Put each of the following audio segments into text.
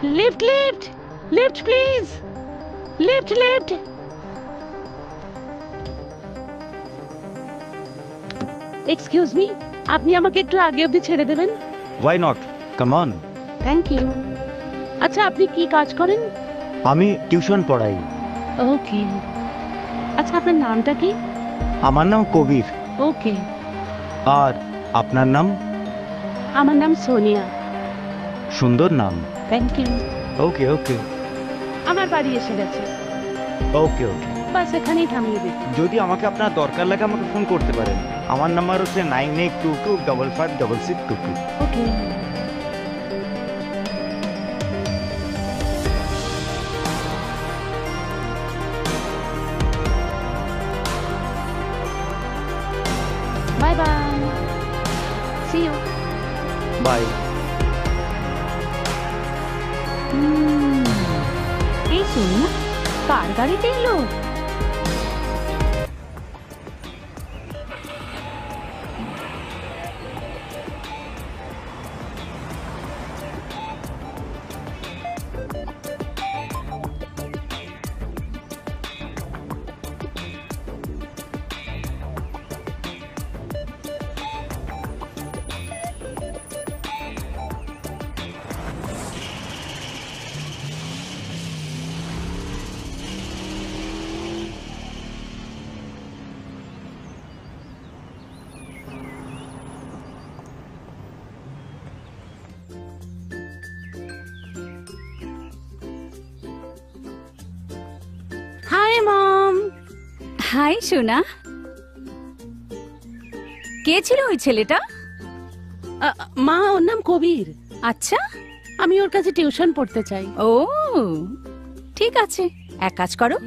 Lift lift lift please, lift lift. Excuse me, আপনি আমাকে একটু আগে অবধি ছেড়ে দেবেন? Why not? Come on. Thank you. আচ্ছা, আপনি কি কাজ করেন? আমি টিউশন পড়াই। ওকে। আচ্ছা, আপনার নামটা কি? আমার নাম কবির। ওকে। আর আপনার নাম? আমার নাম সোনিয়া। সুন্দর নাম। Thank you. ওকে ওকে আমার বাড়ি এসে গেছে, ওকে ওকে। বাস এখানেই থামিয়ে দিই। যদি আমাকে আপনার দরকার লাগে আমাকে ফোন করতে পারেন। আমার নাম্বার হচ্ছে 9822555622। Okay. Bye bye, see you. Bye. এই সোনিয়া, কার গাড়িতে এলো? হাই মম। হাই সোনা। কে ছিল ওই ছেলেটা? মা, ওর নাম কবির। আচ্ছা, আমি ওর কাছে টিউশন পড়তে চাই। ও ঠিক আছে, এক কাজ করো,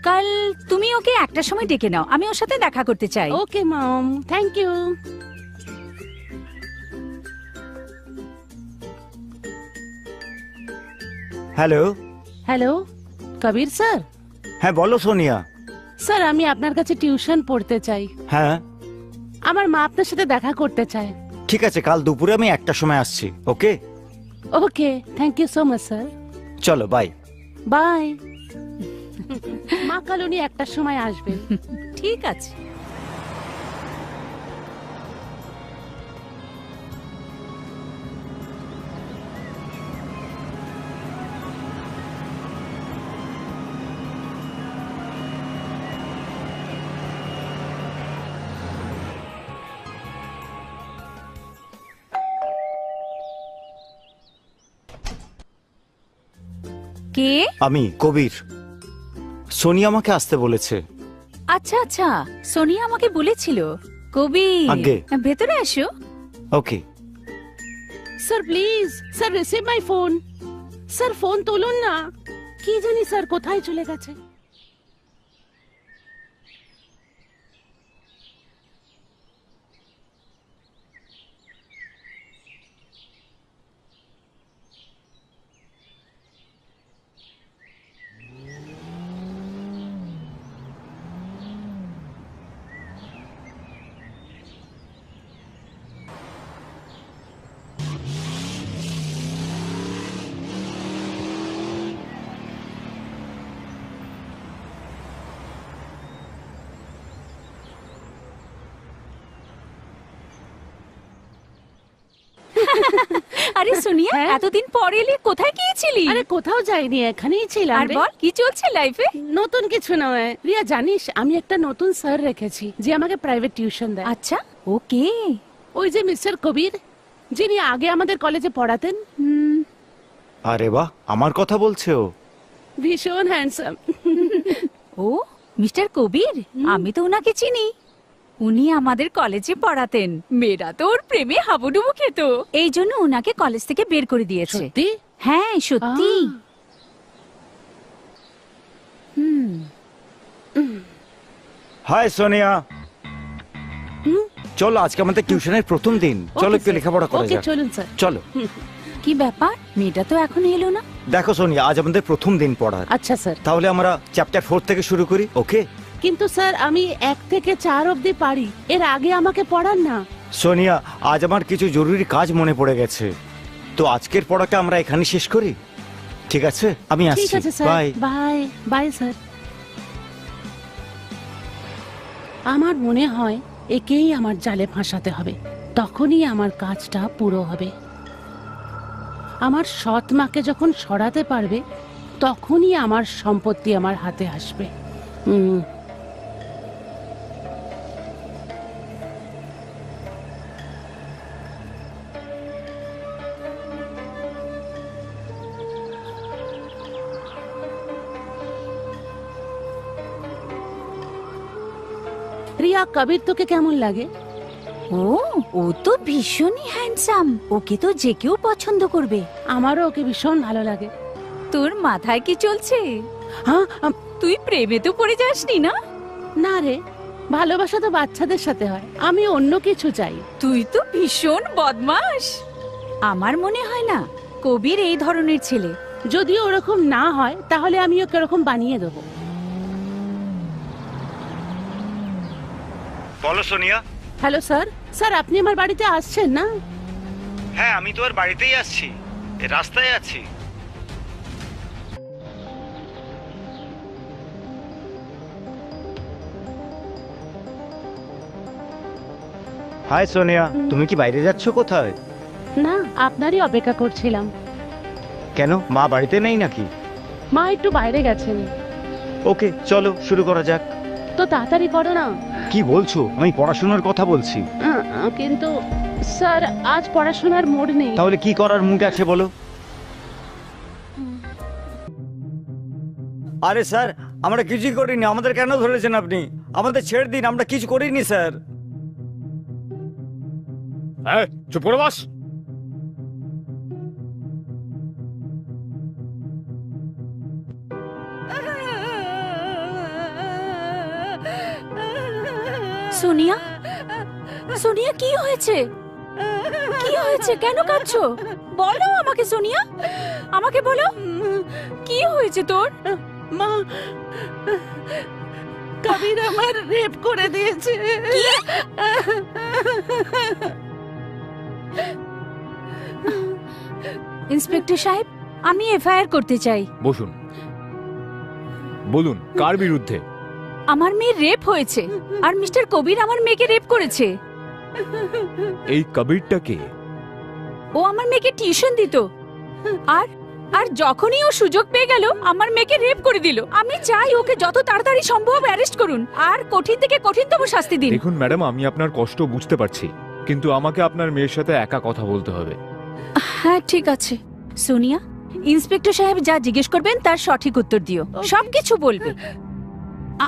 কাল তুমি ওকে একটা সময় ডেকে নাও, আমি ওর সাথে দেখা করতে চাই। Okay mom, thank you. Hello. Hello, Kabir sir. হ্যাঁ বলো সোনিয়া। স্যার, আমি আপনার কাছে টিউশন পড়তে চাই। হ্যাঁ আমার মা আপনার সাথে দেখা করতে চায়। ঠিক আছে, কাল দুপুরে আমি একটা সময় আসছি। Okay okay, thank you so much sir. চলো বাই। বাই। মা, কাল উনি একটার সময় আসবেন। ঠিক আছে। কে? আমি কবির। সোনিয়া আমাকে আসতে বলেছে। আচ্ছা আচ্ছা, সোনিয়া আমাকে বলেছিল। কবি, আগে। ভেতরে এসো। Okay. Sir please, sir receive my phone. Sir phone তুলুন না, কি জানি স্যার কোথায় চলে গেছে। আরে সোনিয়া, হ্যাঁ? এতদিন পর এলি, কোথায় গিয়েছিলি? আরে কোথাও যাইনি, এখানেই ছিলাম আর রে। বল, কি চলছে লাইফে? নতুন কিছু নয় রিয়া, জানিস আমি একটা নতুন স্যার রেখেছি যে আমাকে প্রাইভেট টিউশন দেয়। আচ্ছা, ওকে। ওই যে মিস্টার কবির, যিনি আগে আমাদের কলেজে পড়াতেন। আরে বাহ, আমার কথা বলছে ও। ভীষণ হ্যান্ডসাম। ও মিস্টার কবির, আমি তো ওনাকে চিনি। উনি আমাদের কলেজে পড়াতেন, মেয়েরা তো ওর প্রেমে হাবুডুবু খেত, এই জন্য ওনাকে কলেজ থেকে বের করে দিয়েছে। সত্যি? হ্যাঁ সত্যি। হাই সোনিয়া। চলো, আজকে আমাদের টিউশনের প্রথম দিন, চলো একটু লেখাপড়া করা ওকে, যাক। চলুন স্যার। চলো। কি ব্যাপার, মেয়েটা তো এখন এলো না? দেখো সোনিয়া, আজ আমাদের প্রথম দিন পড়ার। আচ্ছা স্যার। তাহলে আমরা চ্যাপ্টার 4 থেকে শুরু করি। ওকে? কিন্তু স্যার আমি 1 থেকে 4 অবধি পারি, এর আগে আমাকে পড়ান না। সোনিয়া, আজ আমার কিছু জরুরি কাজ মনে পড়ে গেছে, তো আজকের পড়াটা আমরা এখানে শেষ করি। ঠিক আছে, আমি ঠিক আসছি। আছে sir, bye. Bye bye sir. আমার মনে হয় একেই আমার জালে ফাঁসাতে হবে, তখনই আমার কাজটা পুরো হবে। আমার সৎ মাকে যখন সরাতে পারবে, তখনই আমার সম্পত্তি আমার হাতে আসবে। হুম। রিয়া, কবির তোকে কেমন লাগে? ও তো ভীষণই হ্যান্ডসাম, ওকে তো যে কেউ পছন্দ করবে। আমারও ওকে ভীষণ ভালো লাগে। তোর মাথায় কি চলছে? হ্যাঁ, তুই প্রেমে তো পড়ে যাসনি না? না রে, ভালোবাসা তো বাচ্চাদের সাথে হয়, আমি অন্য কিছু চাই। তুই তো ভীষণ বদমাশ। আমার মনে হয় না কবির এই ধরনের ছেলে। যদি ওরকম না হয় তাহলে আমি ওকে ওরকম বানিয়ে দেবো। বলো সোনিয়া। হ্যালো স্যার, স্যার আপনি আমার বাড়িতে আসছেন না? হ্যাঁ, আমি তো আর বাড়িতেই আসছি, রাস্তায় আছি। হাই সোনিয়া, তুমি কি বাইরে যাচ্ছ কোথায়? না, আপনারই অপেক্ষা করছিলাম। কেন, মা বাড়িতে নেই নাকি? মা একটু বাইরে গেছেন। ওকে, চলো শুরু করা যাক। তো তাড়াতাড়ি করো না। কি বলছো? আমি পড়াশোনার কথা বলছি। কিন্তু স্যার, আজ পড়াশোনার মোড নেই। তাহলে কি করার মুড আছে বলো? আরে স্যার, আমরা কিছুই করিনি, আমাদের কেন ধরেছেন আপনি? আমাদের ছেড়ে দিন, আমরা কিছু করিনি স্যার। চুপ করে বস। সোনিয়া, সোনিয়া কি হয়েছে? কি হয়েছে? কেন কাঁদছো? বলো আমাকে সোনিয়া, আমাকে বলো কি হয়েছে তোর? মা, কবির আমার রেপ করে দিয়েছে। ইন্সপেক্টর সাহেব, আমি এফআইআর করতে চাই। বসুন। বলুন, কার বিরুদ্ধে? আমার মেয়ের রেপ হয়েছে, আর মিস্টার কবির আমার মেয়েকে রেপ করেছে। এই কবিরটা কে? ও আমার মেয়েকে টিউশন দিত, আর আর যখনই ও সুযোগ পেয়ে গেল আমার মেয়েকে রেপ করে দিল। আমি চাই ওকে যত তাড়াতাড়ি সম্ভব অ্যারেস্ট করুন, আর কঠিন থেকে কঠিনতম শাস্তি দিন। দেখুন ম্যাডাম, আমি আপনার কষ্ট বুঝতে পারছি, কিন্তু আমাকে আপনার মেয়ের সাথে একা কথা বলতে হবে। হ্যাঁ ঠিক আছে। সোনিয়া, ইন্সপেক্টর সাহেব যা জিজ্ঞেস করবেন তার সঠিক উত্তর দিও, সবকিছু বলবে।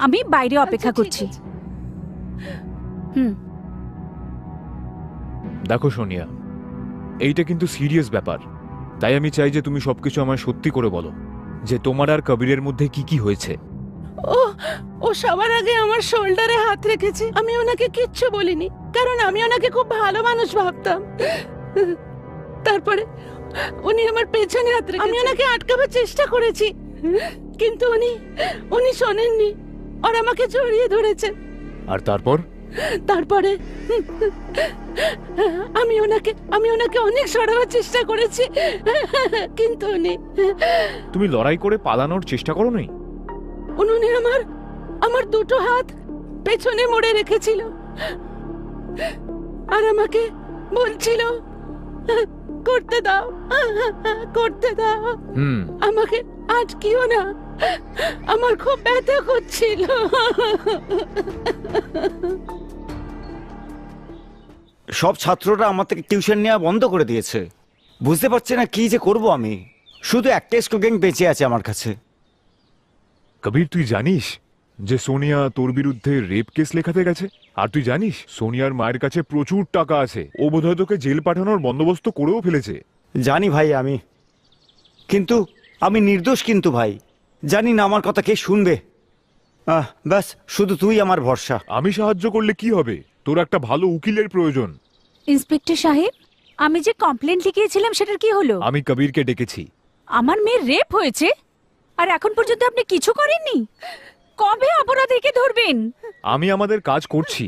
আমি বাইরে অপেক্ষা করছি। হুম। দেখো সোনিয়া, এইটা কিন্তু সিরিয়াস ব্যাপার, তাই আমি চাই যে তুমি সবকিছু আমায় সত্যি করে বলো, যে তোমার আর কবিরের মধ্যে কি কি হয়েছে। ও সবার আগে আমার শোল্ডারে হাত রেখেছে। আমি ওনাকে কিচ্ছু বলিনি, কারণ আমি ওনাকে খুব ভালো মানুষ ভাবতাম। তারপরে উনি আমার পেছনে হাত রেখেছে। আমি ওনাকে আটকাবার চেষ্টা করেছি, কিন্তু উনি শোনেননি, আর আমাকে জড়িয়ে ধরেছে। আর তারপর? তারপরে আমি ওনাকে অনেক সরাবার চেষ্টা করেছি, কিন্তু তুমি লড়াই করে পালানোর চেষ্টা করো নি? উনি আমার দুটো হাত পেছনে মোড়ে রেখেছিল, আর আমাকে বলছিল করতে দাও, করতে দাও, আমাকে আটকিও না। আমার খুব ব্যথা করছিল। সব ছাত্ররা আমার থেকে টিউশন নেওয়া বন্ধ করে দিয়েছে। বুঝতে পারছি না কি যে করব আমি। শুধু একটাই স্টুডেন্ট বেঁচে আছে আমার কাছে। কবির, তুই জানিস যে সোনিয়া তোর বিরুদ্ধে রেপ কেস লেখাতে গেছে? আর তুই জানিস সোনিয়ার মায়ের কাছে প্রচুর টাকা আছে, ও বোধহয় তোকে জেল পাঠানোর বন্দোবস্ত করেও ফেলেছে। জানি ভাই আমি, কিন্তু আমি নির্দোষ। কিন্তু ভাই, জানি না আমার কথা কে শুনবে। ব্যাস শুধু তুই আমার ভরসা। আমি সাহায্য করলে কি হবে? তোর একটা ভালো উকিলের প্রয়োজন। ইন্সপেক্টর সাহেব, আমি যে কমপ্লেন লিখিয়েছিলাম সেটার কি হলো? আমি কবিরকে ডেকেছি। আমার মেয়ের রেপ হয়েছে, আর এখন পর্যন্ত আপনি কিছু করেননি? কবে অপরাধীকে ধরবেন? আমি আমাদের কাজ করছি।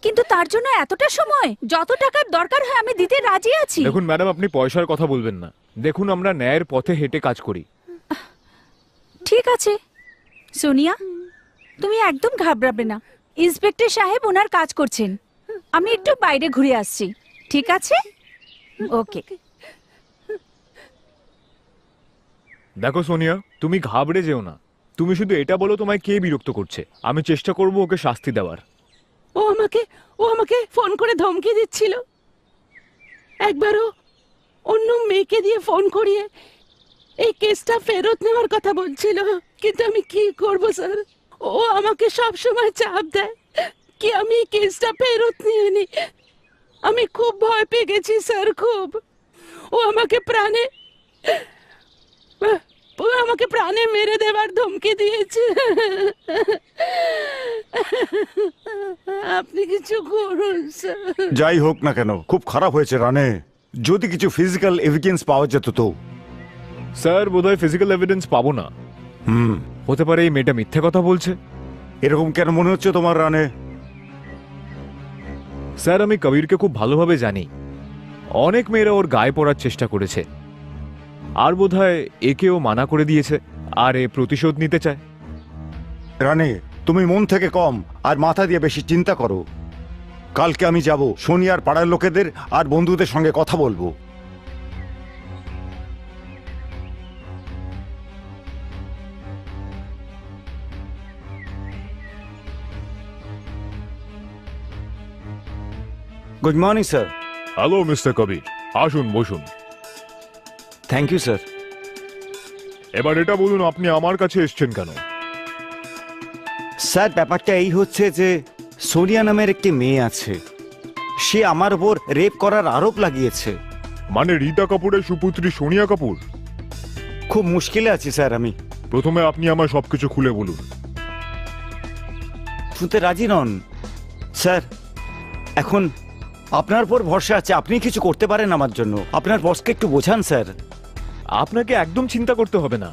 কিন্তু তার জন্য এতটা সময়? যত টাকার দরকার হয় আমি দিতে রাজি আছি। দেখুন ম্যাডাম, আপনি পয়সার কথা বলবেন না। দেখুন, আমরা ন্যায়ের পথে হেঁটে কাজ করি। ঠিক আছে সোনিয়া, তুমি একদম ঘাবড়াবে না। ইন্সপেক্টর সাহেব ওনার কাজ করছেন, আমি একটু বাইরে ঘুরে আসছি, ঠিক আছে? ওকে। দেখো সোনিয়া, তুমি ঘাবড়ে যেও না। তুমি শুধু এটা বলো তোমায় কে বিরক্ত করছে, আমি চেষ্টা করব ওকে শাস্তি দেওয়ার। ও আমাকে ফোন করে ধমকি দিচ্ছিল। একবারও অন্য মেয়েকে দিয়ে ফোন করিয়ে এই কেসটা ফেরত নেওয়ার কথা বলছিল। কিন্তু আমি কি করব স্যার? ও আমাকে সব সময় চাপ দেয় কি আমি এই কেসটা ফেরত নিয়ে নি। আমি খুব ভয় পেয়ে গেছি স্যার, খুব। ও আমাকে প্রাণে মেরে দেওয়ার ধমকি দিয়েছে। আপনি কিছু করুন স্যার। যাই হোক না কেন, খুব খারাপ হয়েছে রানে। যদি কিছু ফিজিক্যাল এভিডেন্স পাওয়া যেত তো। স্যার, বোধহয় ফিজিক্যাল এভিডেন্স পাবো না। হতে পারে এই মেয়েটা মিথ্যে কথা বলছে। এরকম কেন মনে হচ্ছে তোমার রানে? স্যার, আমি কবিরকে খুব ভালোভাবে জানি। অনেক মেয়েরা ওর গায়ে পড়ার চেষ্টা করেছে, আর বোধহয় একেও মানা করে দিয়েছে, আর এ প্রতিশোধ নিতে চায়। রানে, তুমি মন থেকে কম আর মাথা দিয়ে বেশি চিন্তা করো। কালকে আমি যাব, সোনিয়ার পাড়ার লোকেদের আর বন্ধুদের সঙ্গে কথা বলবো। Good morning sir. Hello mister Kabir, আসুন বসুন। Thank you sir. এবার এটা বলুন, আপনি আমার কাছে এসেছেন কেন? স্যার, ব্যাপারটা এই হচ্ছে যে সোনিয়া নামের একটি মেয়ে আছে, সে আমার উপর রেপ করার আরোপ লাগিয়েছে। মানে রীতা কাপুরের সুপুত্রী সোনিয়া কাপুর? খুব মুশকিলে আছি স্যার আমি। প্রথমে আপনি আমায় সবকিছু খুলে বলুন। শুনতে রাজি নন স্যার। এখন আপনার উপর ভরসা আছে, আপনি কিছু করতে পারেন আমার জন্য। আপনার বসকে একটু বোঝান স্যার। আপনাকে একদম চিন্তা করতে হবে না,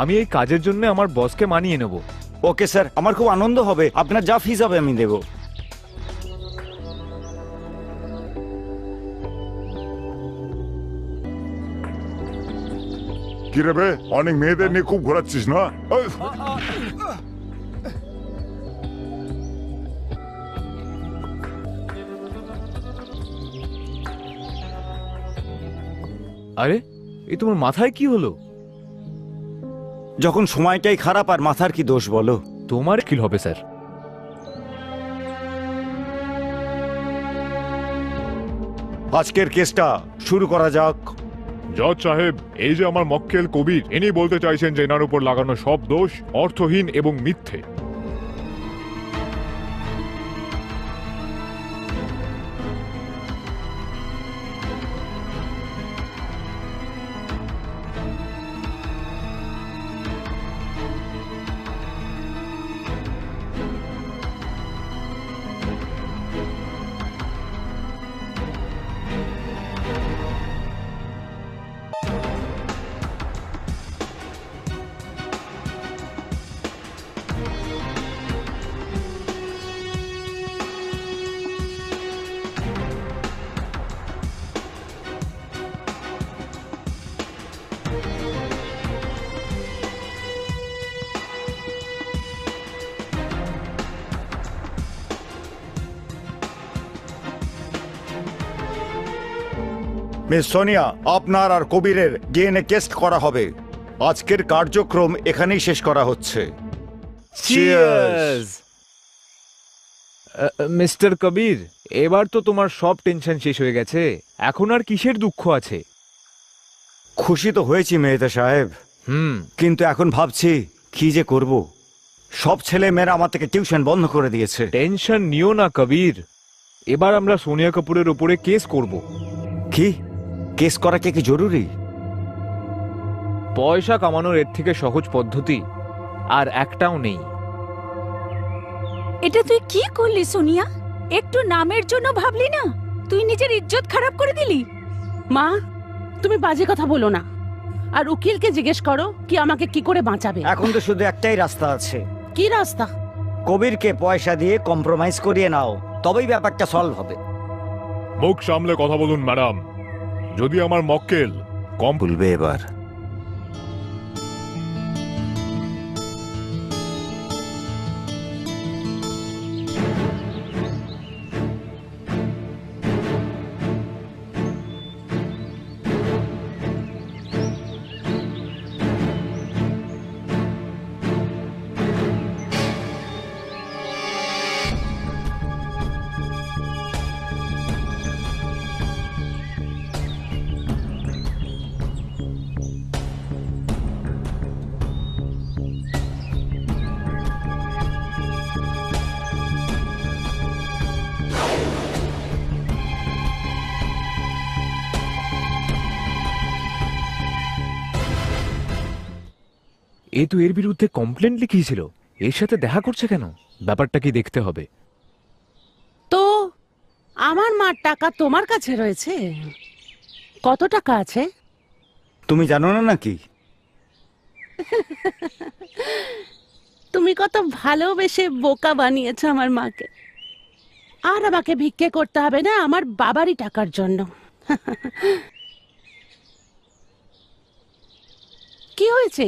আমি এই কাজের জন্য আমার বসকে মানিয়ে নেব। ওকে স্যার, আমার খুব আনন্দ হবে। আপনার যা ফিস হবে আমি দেব। কি রে বে, অনেক মেয়েদের নিয়ে খুব ঘোরাচ্ছিস না? আরে, এই তোমার মাথায় কি হলো? যখন সময়টাই খারাপ আর মাথার কি দোষ বলো? তোমার কি হবে স্যার? আজকের কেসটা শুরু করা যাক। জজ সাহেব, এই যে আমার মক্কেল কবির, ইনি বলতে চাইছেন যে এনার উপর লাগানো সব দোষ অর্থহীন এবং মিথ্যে। মিস সোনিয়া, আপনার আর কবিরের ডিএনএ টেস্ট করা হবে। আজকের কার্যক্রম এখানেই শেষ করা হচ্ছে। মিস্টার কবির, এবার তো তোমার সব টেনশন শেষ হয়ে গেছে, এখন আর কিসের দুঃখ আছে? খুশি তো হয়েছি মেয়েটা সাহেব, কিন্তু এখন ভাবছি কি যে করব। সব ছেলে মেয়েরা আমার থেকে টিউশন বন্ধ করে দিয়েছে। টেনশন নিও না কবির, এবার আমরা সোনিয়া কাপুরের উপরে কেস করব। কি কেস করা কি জরুরি? পয়সা কামানোর এর থেকে সহজ পদ্ধতি আর একটাও নেই। এটা তুই কি করলি সোনিয়া? একটু নামের জন্য ভাবলি না? তুই নিজের ইজ্জত খারাপ করে দিলি। মা, তুমি বাজে কথা বলো না। আর উকিলকে জিজ্ঞেস করো কি আমাকে কি করে বাঁচাবে। এখন তো শুধু একটাই রাস্তা আছে। কি রাস্তা? কবিরকে পয়সা দিয়ে কম্প্রোমাইজ করিয়ে নাও, তবেই ব্যাপারটা সলভ হবে। মুখ সামলে কথা বলুন ম্যাডাম। যদি আমার মক্কেল কম ভুলবে এবার। এ তো এর বিরুদ্ধে কমপ্লেন লিখিয়েছিল, এর সাথে দেখা করছে কেন? ব্যাপারটা কি দেখতে হবে। তো আমার মার টাকা তোমার কাছে রয়েছে। কত টাকা আছে? তুমি জানো না নাকি? তুমি কত ভালোবেসে বোকা বানিয়েছো আমার মাকে। আর আমাকে ভিক্ষে করতে হবে না আমার বাবারই টাকার জন্য। কি হয়েছে?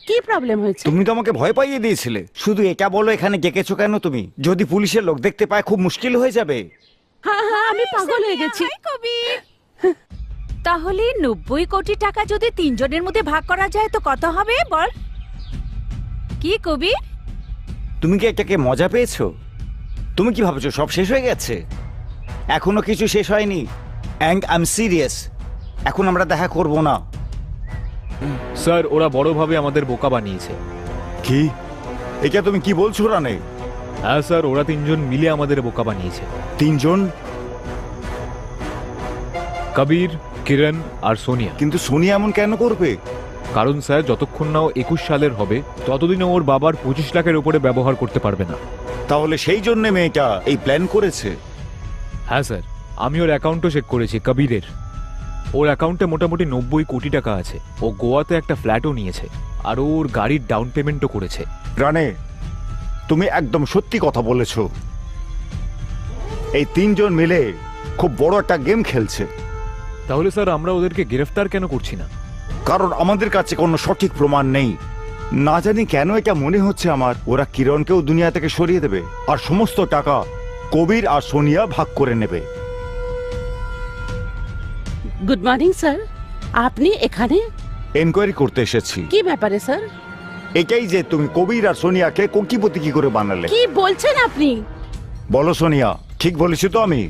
কি প্রবলেম হয়েছে? তুমি তো আমাকে ভয় পাইয়ে দিয়েছিলে। শুধু এটা বলো, এখানে ডেকেছো কেন তুমি? যদি পুলিশের লোক দেখতে পায় খুব মুশকিল হয়ে যাবে। হ্যাঁ হ্যাঁ, আমি পাগল হয়ে গেছি। তাহলে 90 কোটি টাকা যদি 3 জনের মধ্যে ভাগ করা যায় তো কত হবে বল? কি কবির? তুমি কি এটাকে মজা পেয়েছো? তুমি কি ভাবছো সব শেষ হয়ে গেছে? এখনো কিছু শেষ হয়নি। And I am serious. এখন আমরা দেখা করব না। স্যার, ওরা বড়ভাবে আমাদের বোকা বানিয়েছে। কি? এটা তুমি কি বলছো রানে? হ্যাঁ স্যার, ওরা 3 জন মিলে আমাদের বোকা বানিয়েছে। 3 জন? কবির, কিরণ আর সোনিয়া। কিন্তু সোনিয়া এমন কেন করবে? কারণ স্যার, যতক্ষণ না ও 21 সালের হবে ততদিন ওর বাবার 25 লাখের উপরে ব্যবহার করতে পারবে না। তাহলে সেই জন্য মেয়েটা এই প্ল্যান করেছে? হ্যাঁ স্যার, আমি ওর অ্যাকাউন্টও চেক করেছি, কবিরের। ওর অ্যাকাউন্টে মোটামুটি 90 কোটি টাকা আছে। ও গোয়াতে একটা ফ্ল্যাটও নিয়েছে আর ওর গাড়ির ডাউন পেমেন্টও করেছে। রানে, তুমি একদম সত্যি কথা বলেছো। এই 3 জন মিলে খুব বড় একটা গেম খেলছে। তাহলে স্যার, আমরা ওদেরকে গ্রেফতার কেন করছি না? কারণ আমাদের কাছে কোনো সঠিক প্রমাণ নেই। না জানি কেন এটা মনে হচ্ছে আমার, ওরা কিরণকেও দুনিয়া থেকে সরিয়ে দেবে আর সমস্ত টাকা কবির আর সোনিয়া ভাগ করে নেবে। Good morning sir. আপনি এখানে এনকোয়ারি করতে এসেছি। কি ব্যাপারে স্যার? এটাই যে তুমি কবির আর সোনিয়াকে কোটিপতি কি করে বানালে। কি বলছেন আপনি? বলো সোনিয়া, ঠিক বলেছি তো আমি?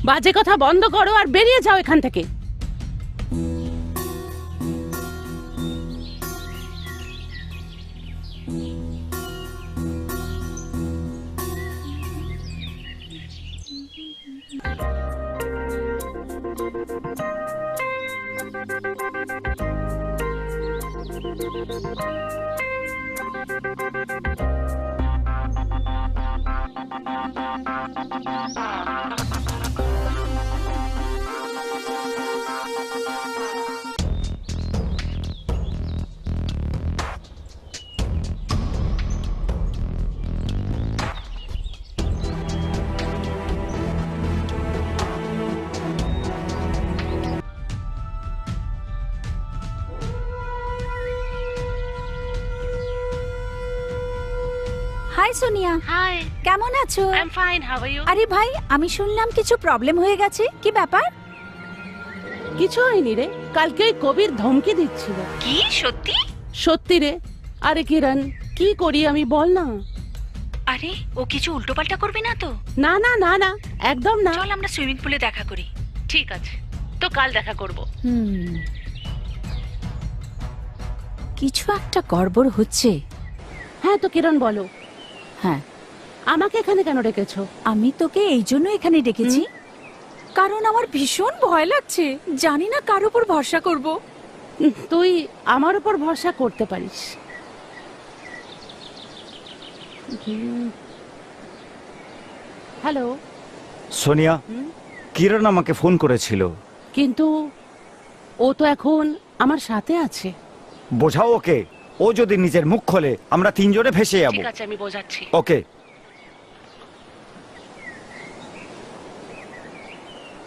বাজে কথা বন্ধ করো আর বেরিয়ে যাও এখান থেকে। হাই সোনিয়া, হাই, কেমন আছো? I am fine, how are you? আরে ভাই, আমি শুনলাম কিছু প্রবলেম হয়ে গেছে। কি ব্যাপার? কিছু হয়নি রে। কালকে ওই কবির ধমকি দিচ্ছিল। কি সত্যি? সত্যি রে। আরে কিরণ, কি করি আমি বল না? আরে ও কিছু উল্টোপাল্টা করবে না তো? না না না না, একদম না। চল আমরা সুইমিং পুলে দেখা করি। ঠিক আছে, তো কাল দেখা করব। কিছু একটা গড়বড় হচ্ছে। হ্যাঁ তো কিরণ বলো, হ্যাঁ, আমাকে এখানে কেন রেখেছো? আমি তোকে এই জন্য এখানে ডেকেছি কারণ আমার ভীষণ ভয় লাগছে। জানি না কার উপর ভরসা করব। তুই আমার উপর ভরসা করতে পারিস। হ্যালো সোনিয়া, কিরণ আমাকে ফোন করেছিল। কিন্তু ও তো এখন আমার সাথে আছে। বোঝাও ওকে। ও যদি নিজের মুখ খোলে আমরা 3 জনে ভেসে যাবো। ঠিক আছে, আমি বোঝাচ্ছি। ওকে।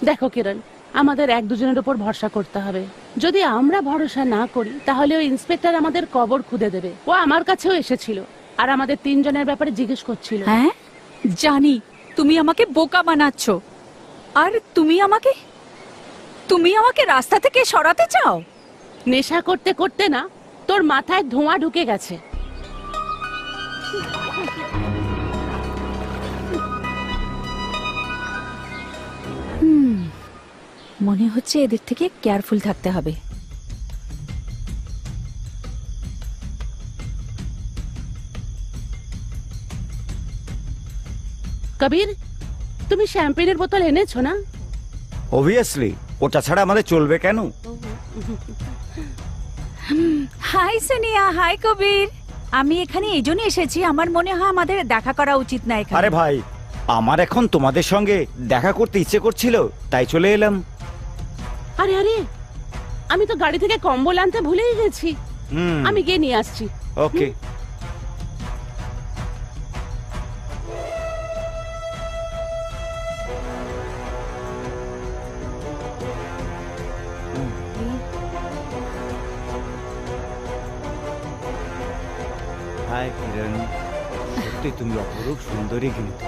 দেখো কিরণ, আমাদের এক দুজনের উপর ভরসা করতে হবে। যদি আমরা ভরসা না করি তাহলে ওই ইন্সপেক্টর আমাদের কবর খুঁড়ে দেবে। ও আমার কাছেও এসেছিল আর আমাদের তিনজনের ব্যাপারে জিজ্ঞেস করছিল। হ্যাঁ জানি তুমি আমাকে বোকা বানাচ্ছ, আর তুমি আমাকে রাস্তা থেকে সরাতে চাও। নেশা করতে করতে না তোর মাথায় ধোঁয়া ঢুকে গেছে। মনে হচ্ছে এদের থেকে কেয়ারফুল থাকতে হবে। কবির, তুমি শ্যাম্পেনের বোতল এনেছো না? অবভিয়াসলি, ওটা ছাড়া আমাদের চলবে কেন? হাই সোনিয়া, হাই কবির। আমি এখানে এই জন্য এসেছি, আমার মনে হয় আমাদের দেখা করা উচিত না এখানে। আরে ভাই, আমার এখন তোমাদের সঙ্গে দেখা করতে ইচ্ছে করছিল, তাই চলে এলাম। আরে আরে, আমি তো গাড়ি থেকে কম্বল আনতে ভুলেই গেছি। হুম, আমি গিয়ে নিয়ে আসছি। ওকে। হাই কিরণ, সত্যি তুমি অপরূপ সুন্দরী কিন্তু।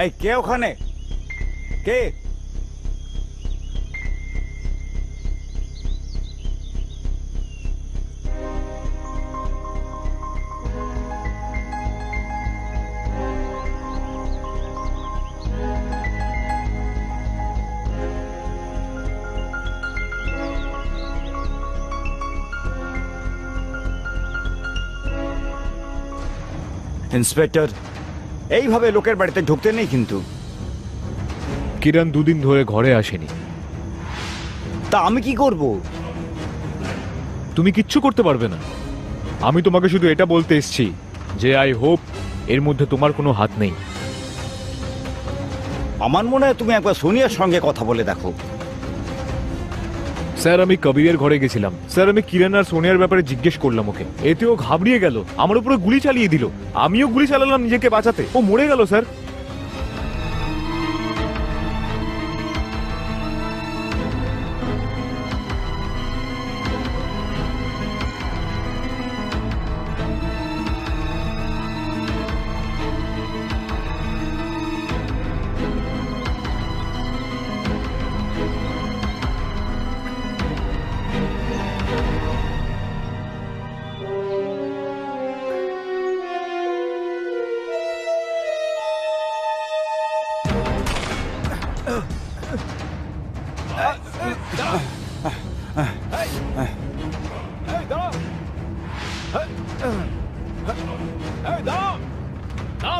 এই কে ওখানে? কে? ইন্সপেক্টর, এইভাবে লোকের বাড়িতে ঢুকতে নেই কিন্তু। কিরণ দুদিন ধরে ঘরে আসেনি। তা আমি কি করব? তুমি কিচ্ছু করতে পারবে না। আমি তোমাকে শুধু এটা বলতে এসেছি যে আই হোপ এর মধ্যে তোমার কোনো হাত নেই। আমার মনে হয় তুমি একবার সোনিয়ার সঙ্গে কথা বলে দেখো। স্যার, আমি কবিরের ঘরে গেছিলাম। স্যার, আমি কিরণ আর সোনিয়ার ব্যাপারে জিজ্ঞেস করলাম ওকে। এতে ও ঘাবড়িয়ে গেল, আমার উপরে গুলি চালিয়ে দিল। আমিও গুলি চালালাম নিজেকে বাঁচাতে, ও মরে গেল স্যার।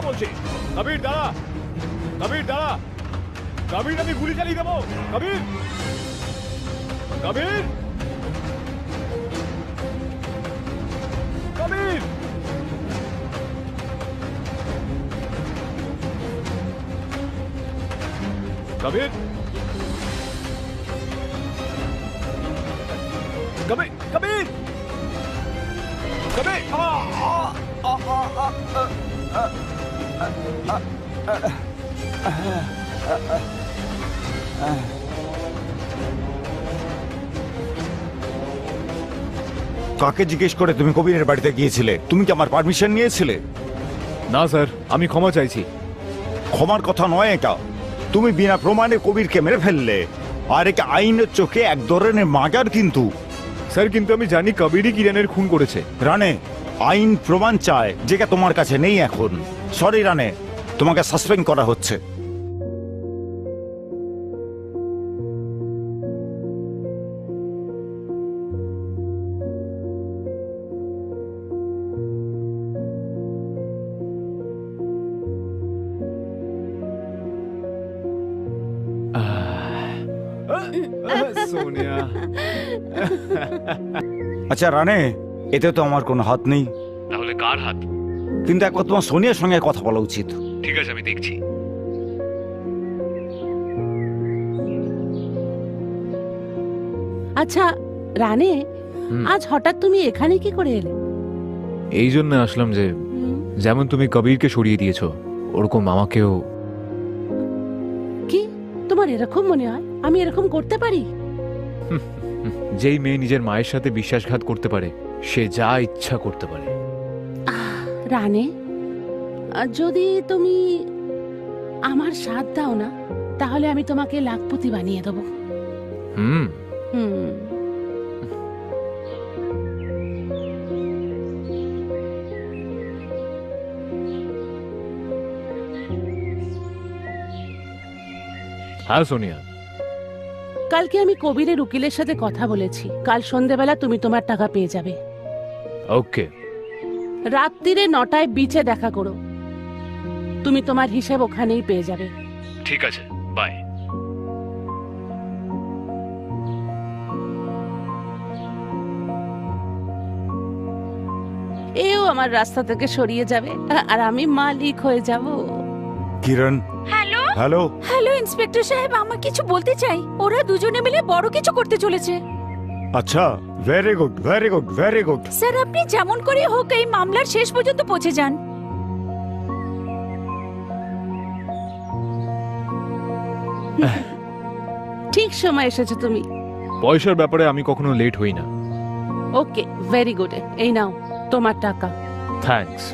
বলছি কবির, দাঁড়া। কবির দাঁড়া। কবির, আমি গুলি চালিয়ে দেবো। কবির, কবির, কবির, কবির, কবির, কবির, কবির। কাকে জিজ্ঞেস করে তুমি কবিরের বাড়িতে গিয়েছিলে? তুমি কি আমার পারমিশন নিয়েছিলে? না স্যার, আমি ক্ষমা চাইছি। ক্ষমার কথা নয় এটা। তুমি বিনা প্রমাণে কবিরকে মেরে ফেললে, আর একে আইনের চোখে এক ধরনের মার্ডার। কিন্তু স্যার কিন্তু আমি জানি কবিরই কিরণের খুন করেছে। রানে, আইন প্রমাণ চায়, যেটা তোমার কাছে নেই এখন। সরি রানে, তোমাকে সাসপেন্ড করা হচ্ছে। সোনিয়া, আচ্ছা রানে, এতে তো আমার কোনো হাত নেই, তাহলে কার হাত? কিন্তু একবার তোমার সোনিয়ার সঙ্গে কথা বলা উচিত। ঠিক আছে, আমি দেখছি। আচ্ছা রানে, আজ হঠাৎ তুমি এখানে কি করে এলে? এই জন্য আসলাম যে যেমন তুমি কবিরকে সরিয়ে দিয়েছো, ওরকম আমাকেও। কি তোমার এরকম মনে হয় আমি এরকম করতে পারি? যেই মেয়ে নিজের মায়ের সাথে বিশ্বাসঘাত করতে পারে, সে যা ইচ্ছা করতে পারে। রানে, যদি তুমি আমার সাথ দাও না, তাহলে আমি তোমাকে লাখপতি বানিয়ে দেবো। হুম। হুম। হ্যাঁ সোনিয়া। কালকে আমি কবিরের উকিলের সাথে কথা বলেছি। কাল সন্ধেবেলা তুমি তোমার টাকা পেয়ে যাবে। ওকে। রাত্রিরে 9টায় বিচে দেখা করো। তুমি তোমার হিসাব ওখানেই পেয়ে যাবে। ঠিক আছে, বাই। এও আমার রাস্তা থেকে সরিয়ে যাবে আর আমি মালিক হয়ে যাব। কিরণ, হ্যালো হ্যালো। হ্যালো ইন্সপেক্টর সাহেব, আমার কিছু বলতে চাই। ওরা দুজনে মিলে বড় কিছু করতে চলেছে। আচ্ছা, very good, very good, very good. Sir, আপনি যেমন করে হোক এই মামলার শেষ পর্যন্ত পৌঁছে যান। ঠিক সময় এসেছো তুমি। পয়সার ব্যাপারে আমি কখনো লেট হই না। ওকে, ভেরি গুড। এই নাও তোমার টাকা। থ্যাঙ্কস।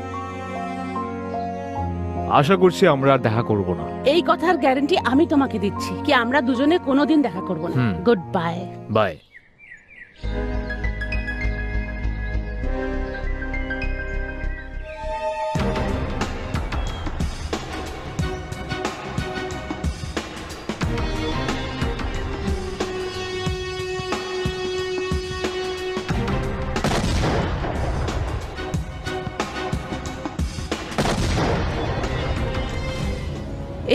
আশা করছি আমরা আর দেখা করব না। এই কথার গ্যারান্টি আমি তোমাকে দিচ্ছি কি আমরা দুজনে কোনোদিন দেখা করব না। হুম। Good bye. বাই।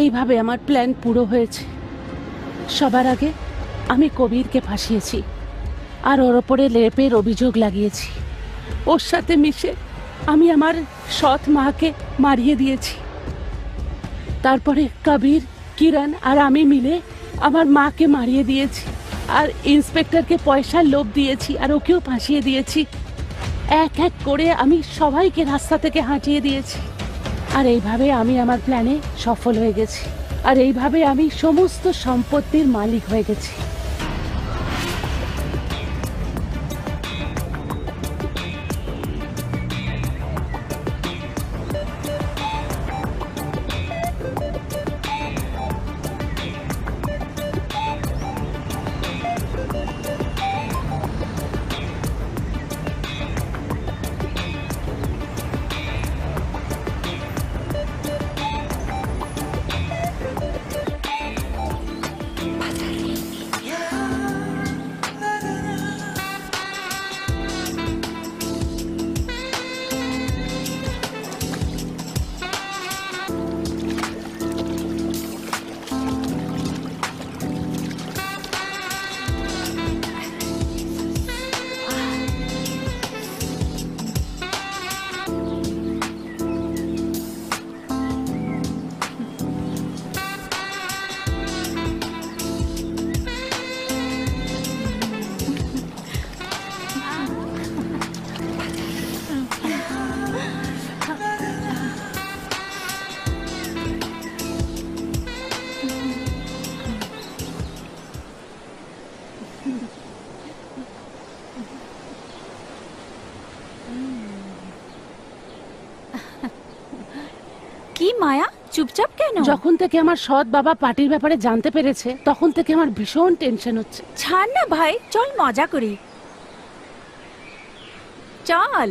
এইভাবে আমার প্ল্যান পুরো হয়েছে। সবার আগে আমি কবিরকে ফাঁসিয়েছি আর ওর ওপরে রেপের অভিযোগ লাগিয়েছি। ওর সাথে মিশে আমি আমার সৎ মাকে মারিয়ে দিয়েছি। তারপরে কবির, কিরণ আর আমি মিলে আমার মাকে মারিয়ে দিয়েছি আর ইন্সপেক্টরকে পয়সার লোভ দিয়েছি আর ওকেও ফাঁসিয়ে দিয়েছি। এক এক করে আমি সবাইকে রাস্তা থেকে হাঁটিয়ে দিয়েছি। আর এইভাবে আমি আমার প্ল্যানে সফল হয়ে গেছি। আর এইভাবে আমি সমস্ত সম্পত্তির মালিক হয়ে গেছি। কি মায়া, চুপচাপ কেন? যখন থেকে আমার সৎ বাবা পার্টির ব্যাপারে জানতে পেরেছে তখন থেকে আমার ভীষণ টেনশন হচ্ছে। ছাড় না ভাই, চল মজা করি, চল।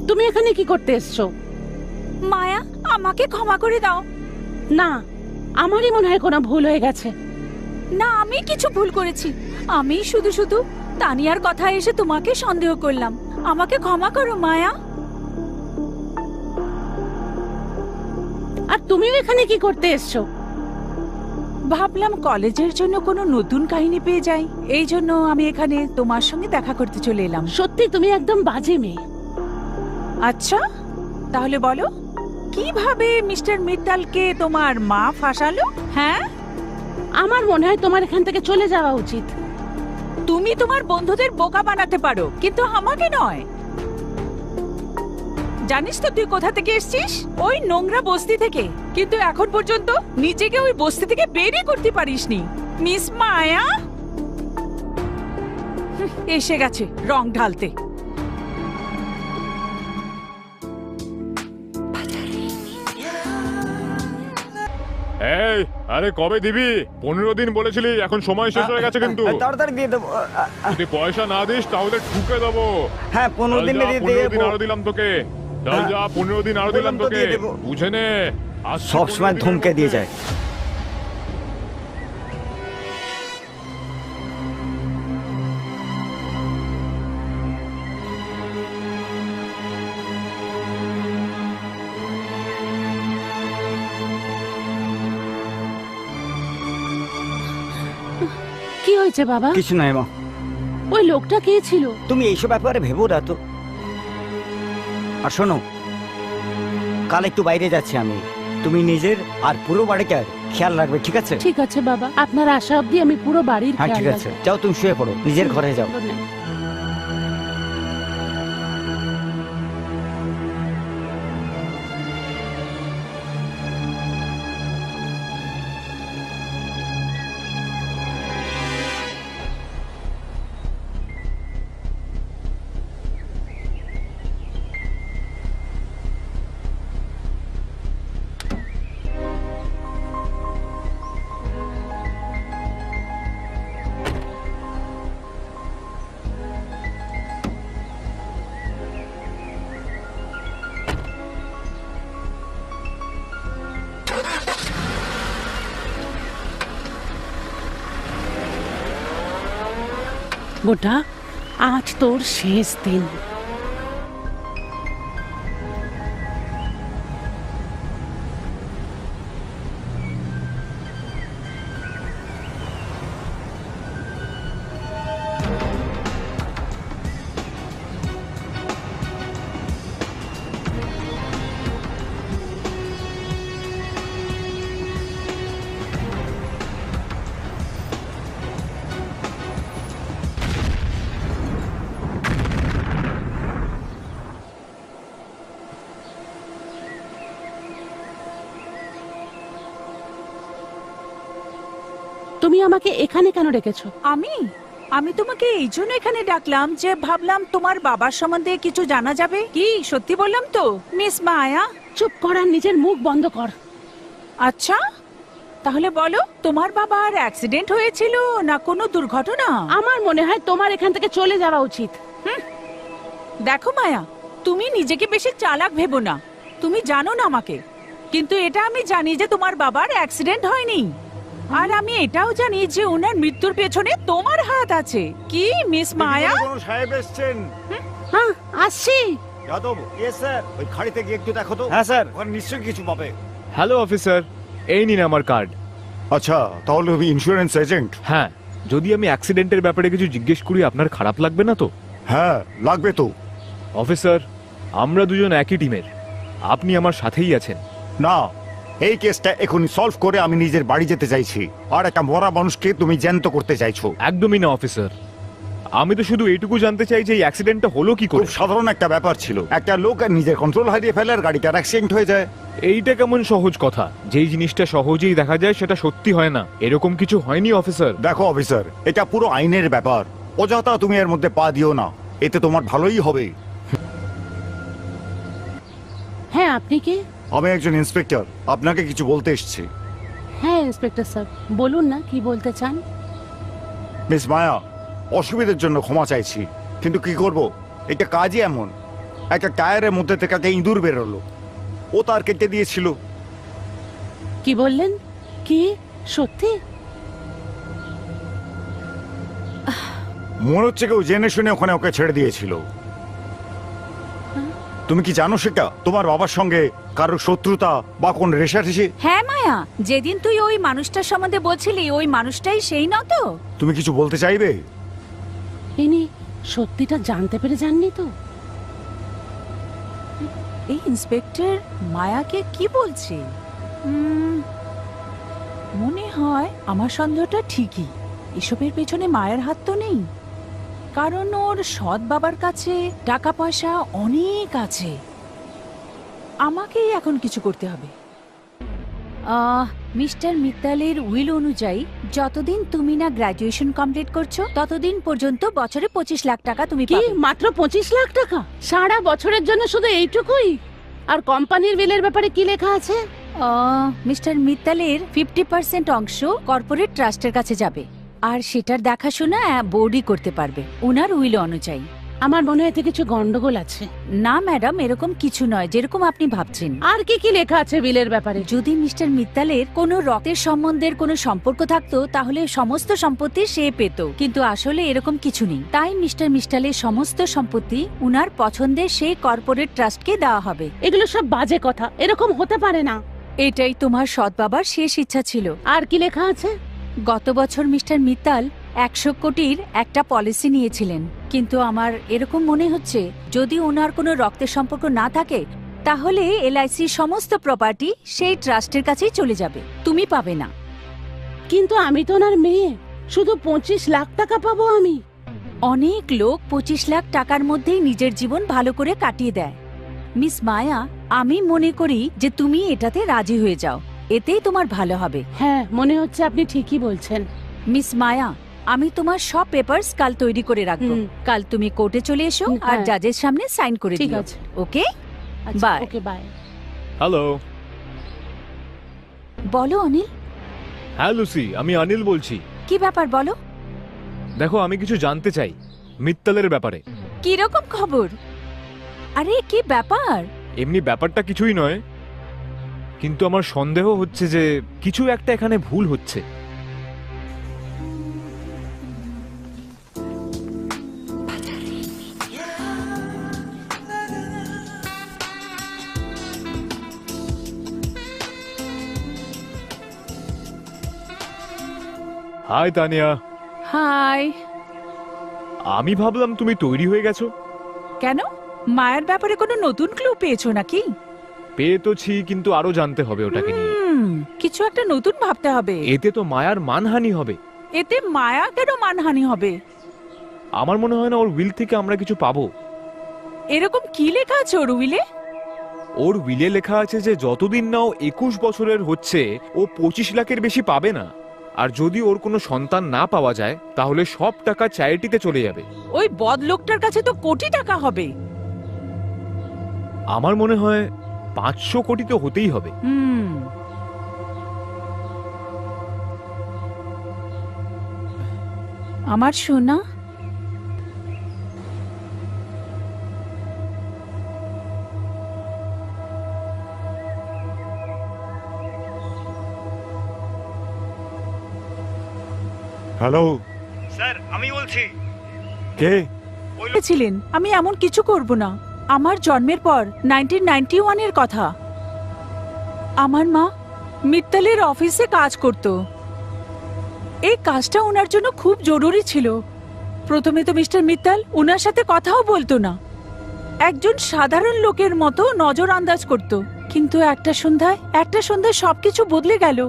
তুমি এখানে কি করতে এসছো? মায়া, আমাকে ক্ষমা করে দাও। না, আমারই মনে হয় কোনো ভুল হয়ে গেছে। না, আমি কিছু ভুল করেছি। আমি শুধু শুধু তানিয়ার কথা এসে তোমাকে সন্দেহ করলাম। আমাকে ক্ষমা করো মায়া। আর তুমিও এখানে কি করতে এসছো? ভাবলাম কলেজের জন্য কোনো নতুন কাহিনী পেয়ে যাই, এই জন্য আমি এখানে তোমার সঙ্গে দেখা করতে চলে এলাম। সত্যি তুমি একদম বাজে মেয়ে। আচ্ছা, তাহলে বলো কিভাবে মিস্টার মিত্তালকে তোমার মা ফাঁসালো? হ্যাঁ, আমার মনে হয় তোমার এখান থেকে চলে যাওয়া উচিত। তুমি তোমার বন্ধুদের বোকা বানাতে পারো, কিন্তু আমাকে নয়। জানিস তো তুই কোথা থেকে এসেছিস? ওই নোংরা বস্তি থেকে, কিন্তু এখন পর্যন্ত নিজেকে ওই বস্তি থেকে বেরই করতে পারিসনি। মিস মায়া এসে গেছে রং ঢালতে। এই, আরে কবে দিবি? 15 দিন বলেছিলি, এখন সময় শেষ হয়ে গেছে কিন্তু। তাড়াতাড়ি দিয়ে দেবো। যদি পয়সা না দিস তাহলে ঠুকে দেবো। হ্যাঁ, 15 চল দিন যা, দিয়ে 15 দিন দেবো। আরো দিলাম তোকে। চল হ্যাঁ। যা, 15 দিন আরো দিলাম বললাম তো তোকে। দিয়ে দেবো। বুঝে নে, আসছি সব 15 সময় দিনের ধমকে দিয়ে মধ্যে। যায়। কি হয়েছে বাবা? কিছু নয় মা, ওই লোকটা কে ছিল? তুমি এইসব ব্যাপারে ভেবো না তো। আর শোনো, কাল একটু বাইরে যাচ্ছি আমি, তুমি নিজের আর পুরো বাড়িটার খেয়াল রাখবে, ঠিক আছে? ঠিক আছে বাবা, আপনার আশা অবধি আমি পুরো বাড়ির হ্যাঁ খেয়াল ঠিক আছে, রাখবো। যাও তুমি শুয়ে পড়ো, নিজের ঘরে যাও। Good night. বুদ্ধা, আজ তোর শেষ দিন। তুমি আমাকে এখানে কেন ডেকেছো? আমি তোমাকে এই জন্য এখানে ডাকলাম যে ভাবলাম তোমার বাবার সম্বন্ধে কিছু জানা যাবে। কি সত্যি বললাম তো মিস মায়া? চুপ কর আর নিজের মুখ বন্ধ কর। আচ্ছা, তাহলে বলো তোমার বাবার অ্যাক্সিডেন্ট হয়েছিল না কোনো দুর্ঘটনা? আমার মনে হয় তোমার এখান থেকে চলে যাওয়া উচিত। দেখো মায়া, তুমি নিজেকে বেশি চালাক ভেবো না। তুমি জানো না আমাকে, কিন্তু এটা আমি জানি যে তোমার বাবার অ্যাক্সিডেন্ট হয়নি। আর আমি এটাও জানি যে ওনার মৃত্যুর পেছনে তোমার হাত আছে। কি মিস মায়া? কোনো সাহেব এসছেন? হ্যাঁ, আসছি। যাদব, ইয়েস স্যার, ওই খাড়িতে গিয়ে একটু দেখো তো। হ্যাঁ স্যার। ওখানে নিশ্চয়ই কিছু পাবে। হ্যালো অফিসার, এই নিন আমার কার্ড। আচ্ছা, তাহলে তুমি ইন্স্যুরেন্স এজেন্ট? হ্যাঁ, যদি আমি অ্যাক্সিডেন্টের ব্যাপারে কিছু জিজ্ঞেস করি আপনার খারাপ লাগবে না তো? হ্যাঁ, লাগবে তো। অফিসার, আমরা দুজন একই টিমের, আপনি আমার সাথেই আছেন। না, এই কেসটা এখনই সলভ করে আমি নিজের বাড়ি যেতে চাইছি। আর একটা মরা মানুষকে তুমি জ্যান্ত করতে চাইছো। একদমই না অফিসার, আমি তো শুধু এইটুকু জানতে চাই যে এই অ্যাক্সিডেন্টটা হলো কি খুব করে। সাধারণ একটা ব্যাপার ছিল। একটা লোক নিজের কন্ট্রোল হারিয়ে ফেলে আর গাড়িটার অ্যাক্সিডেন্ট হয়ে যায়। এইটা কেমন সহজ কথা? যেই জিনিসটা সহজেই দেখা যায় সেটা সত্যি হয় না। এরকম কিছু হয়নি অফিসার। দেখো অফিসার, এটা পুরো আইনের ব্যাপার। অযথা তুমি এর মধ্যে পা দিও না। এতে তোমার ভালোই হবে। হ্যাঁ, আপনি কে? আমি একজন ইন্সপেক্টর, আপনাকে কিছু বলতে এসেছি। হ্যাঁ ইন্সপেক্টর স্যার, বলুন না কি বলতে চান। মিস মায়া, অসুবিধার জন্য ক্ষমা চাইছি, কিন্তু কি করব, এটা কাজই এমন। একটা টায়ারের মধ্যে থেকে একটা ইঁদুর বেরোলো, ও তার কেটে দিয়েছিল। কি বললেন? কি সত্যি? মনে হচ্ছে কেউ জেনে শুনে ওখানে ওকে ছেড়ে দিয়েছিল। তুমি কি জানো সেটা? তোমার বাবার সঙ্গে কারো শত্রুতা বা কোন রেষারেষি? হ্যাঁ মায়া, যেদিন তুই ওই মানুষটার সম্বন্ধে বলছিলি ওই মানুষটাই সেই না তো? তুমি কিছু বলতে চাইবে? ইনি সত্যিটা জানতে পেরে যাননি তো? এই ইন্সপেক্টর মায়াকে কি বলছে? মনে হয় আমার সন্দেহটা ঠিকই। এসবের পেছনে মায়ের হাত তো নেই, কারণ ওর সৎ বাবার কাছে টাকা পয়সা অনেক আছে। আমাকেই এখন কিছু করতে হবে। মিস্টার মিত্তালের উইল অনুযায়ী যতদিন তুমি না গ্র্যাজুয়েশন কমপ্লিট করছো ততদিন পর্যন্ত বছরে 25 লাখ টাকা তুমি কি পাবে। মাত্র 25 লাখ টাকা? সারা বছরের জন্য শুধু এইটুকুই? আর কোম্পানির বিলের ব্যাপারে কি লেখা আছে? মিস্টার মিত্তালের 50% অংশ কর্পোরেট ট্রাস্টের কাছে যাবে, আর সেটার দেখাশোনা বোর্ডই করতে পারবে ওনার উইল অনুযায়ী। আমার মনে হয় এতে কিছু গন্ডগোল আছে। না ম্যাডাম, এরকম কিছু নয় যেরকম আপনি ভাবছেন। আর কি কি লেখা আছে বিলের ব্যাপারে? যদি মিস্টার মিত্তালের কোনো রক্তের সম্বন্ধের কোনো সম্পর্ক থাকতো তাহলে সমস্ত সম্পত্তি সে পেত, কিন্তু আসলে এরকম কিছু নেই। তাই মিস্টার মিস্টালের সমস্ত সম্পত্তি উনার পছন্দের সেই কর্পোরেট ট্রাস্টকে দেওয়া হবে। এগুলো সব বাজে কথা, এরকম হতে পারে না। এটাই তোমার সৎ বাবার শেষ ইচ্ছা ছিল। আর কি লেখা আছে? গত বছর মিস্টার মিত্তাল 100 কোটির একটা পলিসি নিয়েছিলেন, কিন্তু আমার এরকম মনে হচ্ছে যদি ওনার কোনো রক্তের সম্পর্ক না থাকে তাহলে এলআইসির সমস্ত প্রপার্টি সেই ট্রাস্টের কাছেই চলে যাবে, তুমি পাবে না। কিন্তু আমি তো ওনার মেয়ে, শুধু 25 লাখ টাকা পাবো আমি? অনেক লোক 25 লাখ টাকার মধ্যেই নিজের জীবন ভালো করে কাটিয়ে দেয়। মিস মায়া, আমি মনে করি যে তুমি এটাতে রাজি হয়ে যাও, এতেই তোমার ভালো হবে। হ্যাঁ, মনে হচ্ছে আপনি ঠিকই বলছেন। মিস মায়া, আমি তোমার সব পেপারস কাল তৈরি করে রাখবো। কাল তুমি কোর্টে চলে এসো আর হ্যাঁ। জাজের সামনে সাইন করে ঠিক দিও। আছে। ওকে, আচ্ছা, বাই। Okay bye. হ্যালো। বলো অনিল। হ্যাঁ লুসি, আমি অনিল বলছি। কি ব্যাপার বলো? দেখো, আমি কিছু জানতে চাই মিত্তালের ব্যাপারে। কিরকম খবর? আরে কি ব্যাপার? এমনি ব্যাপারটা কিছুই নয়, কিন্তু আমার সন্দেহ হচ্ছে যে কিছু একটা এখানে ভুল হচ্ছে। হাই তানিয়া। হাই। আমি ভাবলাম তুমি তৈরি হয়ে গেছো। কেন, মায়ের ব্যাপারে কোনো নতুন ক্লু পেয়েছো নাকি? পেয়ে তো ছি, কিন্তু আরো জানতে হবে ওটাকে নিয়ে। কিছু একটা নতুন ভাবতে হবে। এতে তো মায়ার মানহানি হবে। এতে মায়া কেন মানহানি হবে? আমার মনে হয় না ওর উইল থেকে আমরা কিছু পাবো। এরকম কি লেখা আছে ওর উইলে? ওর উইলে লেখা আছে যে যতদিন না ও 21 বছরের হচ্ছে ও 25 লাখের বেশি পাবে না, আর যদি ওর কোনো সন্তান না পাওয়া যায় তাহলে সব টাকা চ্যারিটিতে চলে যাবে। ওই বদ লোকটার কাছে তো কোটি টাকা হবে। আমার মনে হয় 500 কোটি তো হতেই হবে। আমার সোনা, হ্যালো স্যার, আমি বলছি। কে? বলেছিলেন আমি এমন কিছু করব না। আমার জন্মের পর 1991 এর কথা। আমার মা মিত্তালের অফিসে কাজ করত। এই কাজটা ওনার জন্য খুব জরুরি ছিল। প্রথমে তো মিস্টার মিত্তাল ওনার সাথে কথাও বলতো না, একজন সাধারণ লোকের মতো নজর আন্দাজ করত। কিন্তু একটা সন্ধ্যায় সবকিছু বদলে গেল।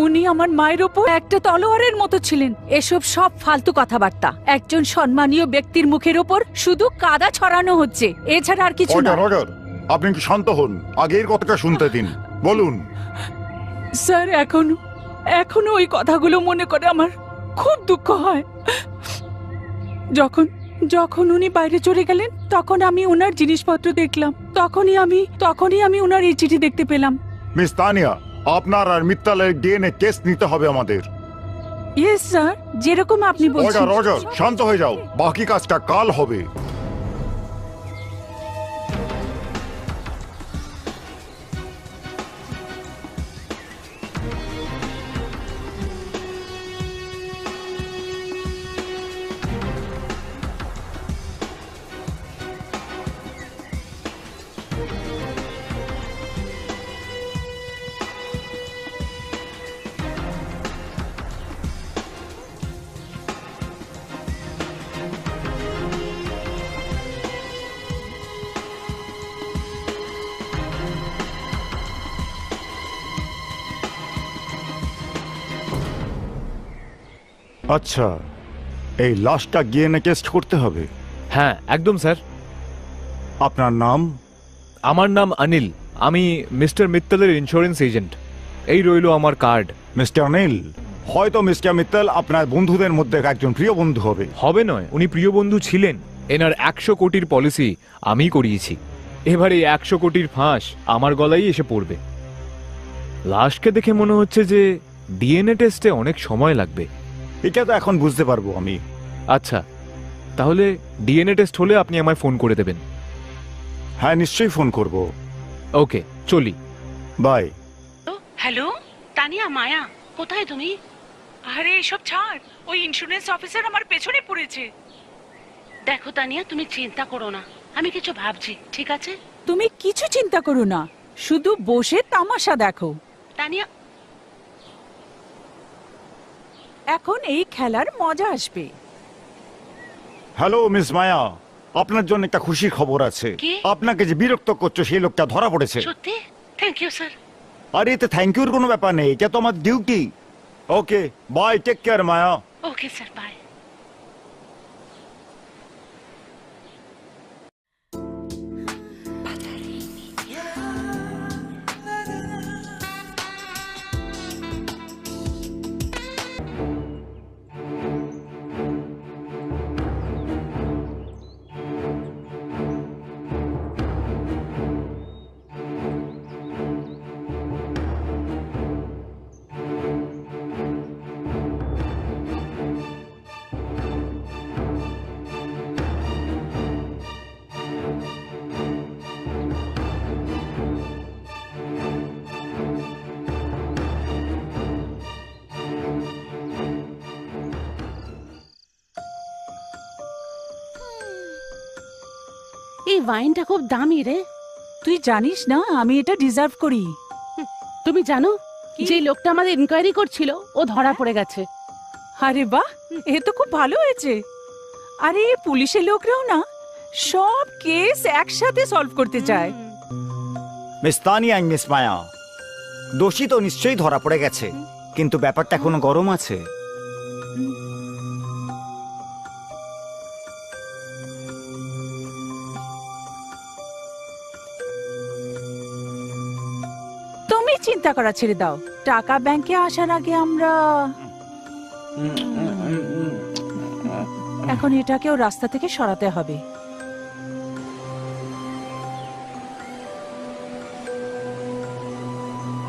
উনি আমার মায়ের ওপর একটা তলোয়ারের মতো ছিলেন। এসব সব ফালতু কথাবার্তা। একজন সম্মানীয় ব্যক্তির মুখের ওপর শুধু কাদা ছড়ানো হচ্ছে, এছাড়া আর কিছু না। রজার, আপনি কি শান্ত হন? আগের কথাটা শুনতে দিন, বলুন। স্যার, এখনো ওই কথাগুলো মনে করে আমার খুব দুঃখ হয়। যখন উনি বাইরে চলে গেলেন তখন আমি ওনার জিনিসপত্র দেখলাম, তখনই আমি ওনার এই চিঠি দেখতে পেলাম। মিস তানিয়া, আপনার আর মিত্তালের ডিএনএ কেস নিতে হবে আমাদের। ইয়েস স্যার, যেরকম আপনি বলছেন। রজার রজার, শান্ত হয়ে যাও, বাকি কাজটা কাল হবে। আচ্ছা, এই লাশটা ডিএনএ টেস্ট করতে হবে। হ্যাঁ একদম স্যার। আপনার নাম? আমার নাম অনিল, আমি মিস্টার মিত্তলের ইন্স্যুরেন্স এজেন্ট। এই রইলো আমার কার্ড। মিস্টার অনিল, হয়তো মিস্টার মিত্তাল আপনার বন্ধুদের মধ্যে একজন প্রিয় বন্ধু হবে। হবে নয়, উনি প্রিয় বন্ধু ছিলেন। এনার 100 কোটির পলিসি আমি করিয়েছি। এবার এই 100 কোটির ফাঁস আমার গলায় এসে পড়বে। লাশকে দেখে মনে হচ্ছে যে ডিএনএ টেস্টে অনেক সময় লাগবে। এটা তো এখন বুঝতে পারবো আমি। আচ্ছা, তাহলে ডিএনএ টেস্ট হলে আপনি আমায় ফোন করে দেবেন। হ্যাঁ, নিশ্চয়ই ফোন করব। ওকে, চলি। বাই। হ্যালো তানিয়া, মায়া, কোথায় তুমি? আরে এসব ছাড়, ওই ইন্স্যুরেন্স অফিসার আমার পেছনে পড়েছে। দেখো তানিয়া, তুমি চিন্তা করো না, আমি কিছু ভাবছি, ঠিক আছে? তুমি কিছু চিন্তা করো না, শুধু বসে তামাশা দেখো। তানিয়া, এখন এই খেলার মজা আসবে। হ্যালো মিস মায়া, আপনার জন্য একটা খুশির খবর আছে। কি? আপনাকে যে বিরক্ত করছো সেই লোকটা ধরা পড়েছে। সত্যি? Thank you sir. আরে এতে থ্যাংক ইউর কোনো ব্যাপার নেই, এটা তো আমার duty. Okay bye, take care Maya. Okay sir, bye. এই ওয়াইনটা খুব দামি রে। তুই জানিস না আমি এটা ডিজার্ভ করি। তুমি জানো যে লোকটা আমাদের ইনকোয়ারি করছিল ও ধরা পড়ে গেছে। আরে বাহ, এ তো খুব ভালো হয়েছে। আরে পুলিশের লোকরাও না সব কেস একসাথে সলভ করতে চায়। মিস তানিয়া, মিস মায়া, দোষী তো নিশ্চয়ই ধরা পড়ে গেছে, কিন্তু ব্যাপারটা এখনো গরম আছে। তুমি চিন্তা করা ছেড়ে দাও, টাকা ব্যাংকে আসার আগে আমরা এখন এটাকেও রাস্তা থেকে সরাতে হবে।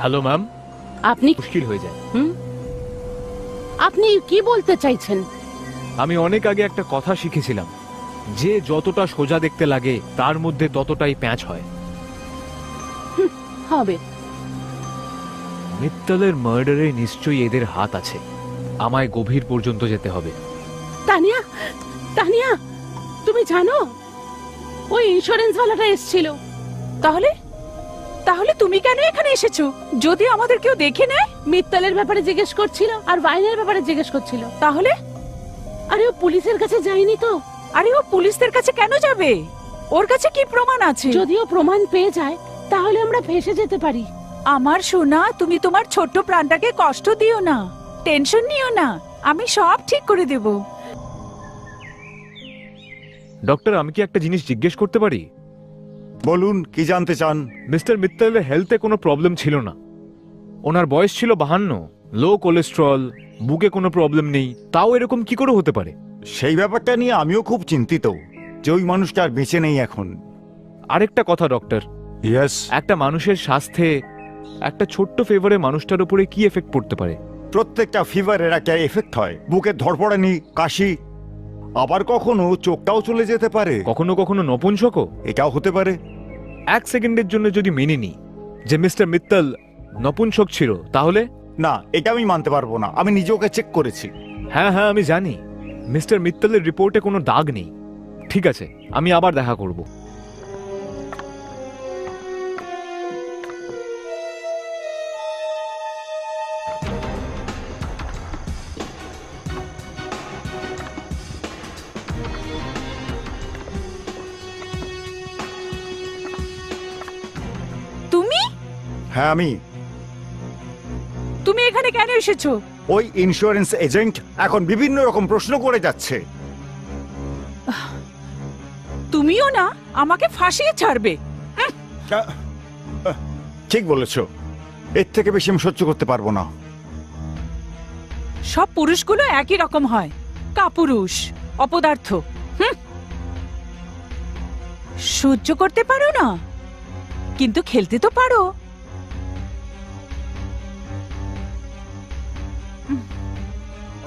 Hello ma'am. আপনি মুশকিল হয়ে যায়। আপনি কি বলতে চাইছেন? আমি অনেক আগে একটা কথা শিখেছিলাম, যে যতটা সোজা দেখতে লাগে তার মধ্যে ততটাই প্যাঁচ হয়। হবে। মিত্তলের মার্ডারে নিশ্চয়ই এদের হাত আছে। আমায় গভীর পর্যন্ত যেতে হবে। তানিয়া, তানিয়া, তুমি জানো ওই ইন্স্যুরেন্স ওয়ালাটা এসেছিল। তাহলে তাহলে তুমি কেন এখানে এসেছো? যদি আমাদের কেউ দেখে নেয়? মিত্তলের ব্যাপারে জিজ্ঞেস করছিল আর ওয়াইনের ব্যাপারে জিজ্ঞেস করছিল। তাহলে? আরে ও পুলিশের কাছে যায়নি তো। আরে ও পুলিশদের কাছে কেন যাবে? ওর কাছে কি প্রমাণ আছে? যদিও প্রমাণ পেয়ে যায় তাহলে আমরা ফেঁসে যেতে পারি। আমার সোনা, তুমি তোমার ছোট্ট প্রাণটাকে কষ্ট দিও না, টেনশন নিও না, আমি সব ঠিক করে দেব। ডক্টর, আমি কি একটা জিনিস জিজ্ঞেস করতে পারি? বলুন, কি জানতে চান? মিস্টার মিত্তলের হেলথে কোনো প্রবলেম ছিল না। ওনার বয়স ছিল 52, লো কোলেস্ট্রল, বুকে কোনো প্রবলেম নেই, তাও এরকম কি করে হতে পারে? সেই ব্যাপারটা নিয়ে আমিও খুব চিন্তিত যে ওই মানুষটা আর বেঁচে নেই এখন। আরেকটা কথা ডক্টর, ইয়েস, একটা মানুষের স্বাস্থ্যে একটা ছোট্ট ফেভারে মানুষটার উপরে কি এফেক্ট পড়তে পারে? প্রত্যেকটা ফিভারের একটা এফেক্ট হয়। বুকের ধড়পড়ানি, কাশি, আবার কখনো চোখটাও চলে যেতে পারে। কখনো কখনো নপুংসকও। এটাও হতে পারে। 1 সেকেন্ডের জন্য যদি মেনে নিই যে মিস্টার মিত্তল নপুংসক ছিল, তাহলে? না, এটা আমি মানতে পারবো না। আমি নিজে ওকে চেক করেছি। হ্যাঁ হ্যাঁ, আমি জানি মিস্টার মিত্তলের রিপোর্টে কোনো দাগ নেই। ঠিক আছে, আমি আবার দেখা করব। তুমি হ্যাঁ, তুমি এখানে কেন এসেছো? ওই ইন্স্যুরেন্স এজেন্ট এখন বিভিন্ন রকম প্রশ্ন করে যাচ্ছে। তুমিও না আমাকে ফাঁসিয়ে ছাড়বে। আহ, ঠিক বলেছো, এর থেকে বেশি আমি সহ্য করতে পারবো না। সব পুরুষগুলো একই রকম হয়, কাপুরুষ, অপদার্থ। সহ্য করতে পারো না, কিন্তু খেলতে তো পারো।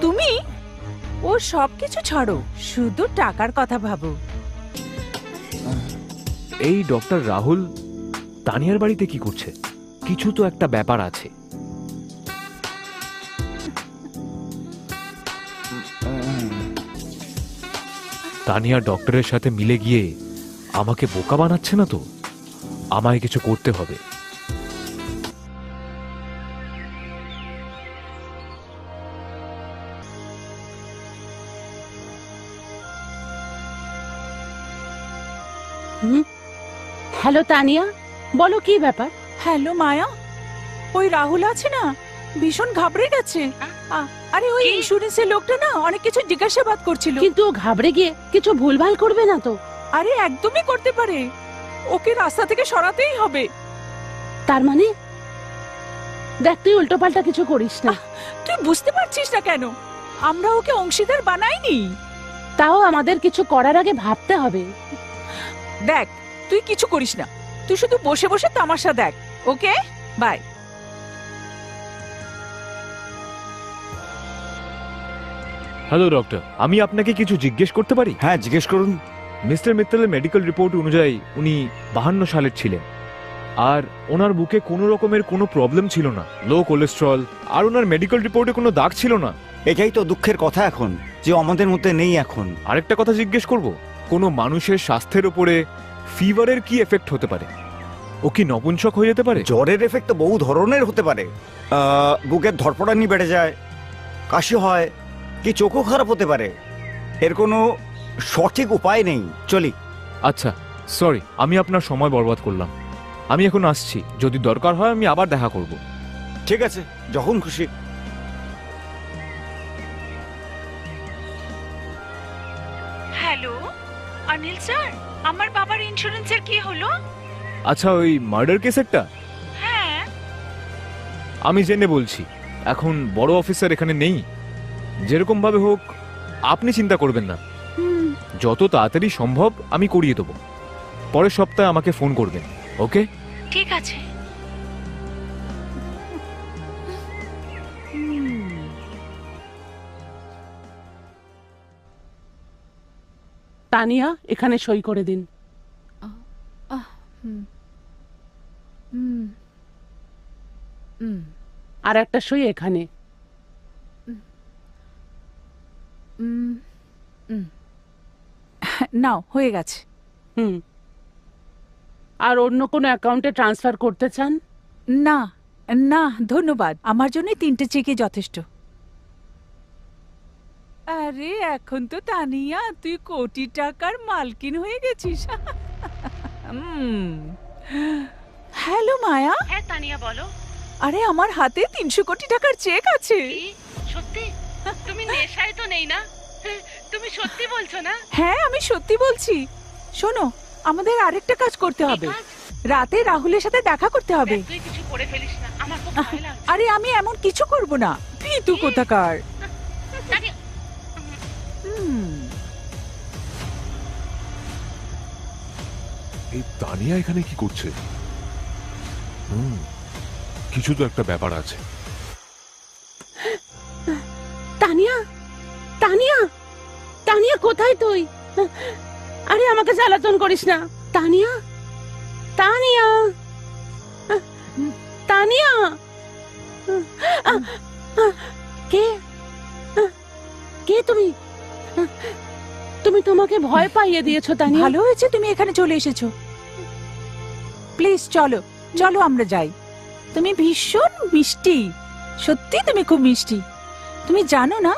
তুমি ও সবকিছু ছাড়ো, শুধু টাকার কথা ভাবো। এই ডক্টর রাহুল তানিয়ার বাড়িতে কি করছে? কিছু তো একটা ব্যাপার আছে। তানিয়া ডক্টরের সাথে মিলে গিয়ে আমাকে বোকা বানাচ্ছে না তো? আমায় কিছু করতে হবে। হ্যালো তানিয়া, বলো কি ব্যাপার? হ্যালো মায়া, ওই রাহুল আছে না, ভীষণ ঘাবড়ে গেছে। আরে ওই ইন্স্যুরেন্সের লোকটা না অনেক কিছু জিজ্ঞাসাবাদ করছিল। কিন্তু ও ঘাবড়ে গিয়ে কিছু ভুলভাল করবে না তো? আরে একদমই করতে পারে, ওকে রাস্তা থেকে সরাতেই হবে। তার মানে দেখ, তুই উল্টোপাল্টা কিছু করিস না। তুই বুঝতে পারছিস না কেন? আমরা ওকে অংশীদার বানাইনি। তাও আমাদের কিছু করার আগে ভাবতে হবে। দেখ, তুই কিছু করিস না, তুই শুধু বসে বসে তামাশা দেখ। ওকে, বাই। হ্যালো ডক্টর, আমি আপনাকে কিছু জিজ্ঞেস করতে পারি? হ্যাঁ, জিজ্ঞেস করুন। মিস্টার মিত্তলের মেডিকেল রিপোর্ট অনুযায়ী উনি 52 সালের ছিলেন, আর ওনার বুকে কোনো রকমের কোনো প্রবলেম ছিল না, লো কোলেস্ট্রল, আর ওনার মেডিকেল রিপোর্টে কোনো দাগ ছিল না। এটাই তো দুঃখের কথা এখন, যে আমাদের মধ্যে নেই এখন। আরেকটা কথা জিজ্ঞেস করব, কোনো মানুষের স্বাস্থ্যের উপরে ফিভারের কি এফেক্ট হতে পারে? ও কি নপুংসক হয়ে যেতে পারে? জ্বরের এফেক্ট তো বহু ধরনের হতে পারে। বুকের ধড়পড়ানি বেড়ে যায়, কাশি হয়, কি চোখও খারাপ হতে পারে। এর কোনো সঠিক উপায় নেই। চলি। আচ্ছা, সরি, আমি আপনার সময় বরবাদ করলাম। আমি এখন আসছি, যদি দরকার হয় আমি আবার দেখা করব। ঠিক আছে, যখন খুশি। হ্যালো অনিল স্যার, আমার বাবার ইন্স্যুরেন্সের কি হলো? আচ্ছা, ওই মার্ডার কেসেরটা? হ্যাঁ, আমি জেনে বলছি, এখন বড় অফিসার এখানে নেই। যেরকম ভাবে হোক আপনি চিন্তা করবেন না, যত তাড়াতাড়ি সম্ভব আমি করিয়ে দেবো। পরের সপ্তাহে আমাকে ফোন করবেন, ওকে? ঠিক আছে। তানিয়া, এখানে সই করে দিন। আর একটা সই এখানে। নাও, হয়ে গেছে। আর অন্য কোনো অ্যাকাউন্টে ট্রান্সফার করতে চান? না না, ধন্যবাদ, আমার জন্য 3টে চেকই যথেষ্ট। আরে এখন তো তানিয়া তুই কোটি টাকার মালকিন হয়ে গেছিস। হ্যালো মায়া। হ্যাঁ তানিয়া, বলো। আরে আমার হাতে 300 কোটি টাকার চেক আছে। সত্যি? তুমি নেশায় তো নেই না? তুমি সত্যি বলছো না? হ্যাঁ, আমি সত্যি বলছি। শোনো, আমাদের আরেকটা কাজ করতে হবে। রাতে রাহুলের সাথে দেখা করতে হবে। তুই কিছু করে ফেলিস না, আমার খুব ভয় লাগছে। আরে আমি এমন কিছু করব না, তুই কোথাকার। এই তানিয়া এখানে কি করছে? কিছু তো একটা ব্যাপার আছে। তানিয়া, তানিয়া, তানিয়া কোথায় তুই? আরে আমাকে জ্বালাতন করিস না। তানিয়া, তানিয়া, তানিয়া, কে কে তুমি? তুমি তোমাকে ভয় পাইয়ে দিয়েছো তানিয়া। ভালো হয়েছে তুমি এখানে চলে এসেছো। প্লিজ চলো চলো আমরা যাই। তুমি ভীষণ মিষ্টি, সত্যি তুমি খুব মিষ্টি। তুমি জানো না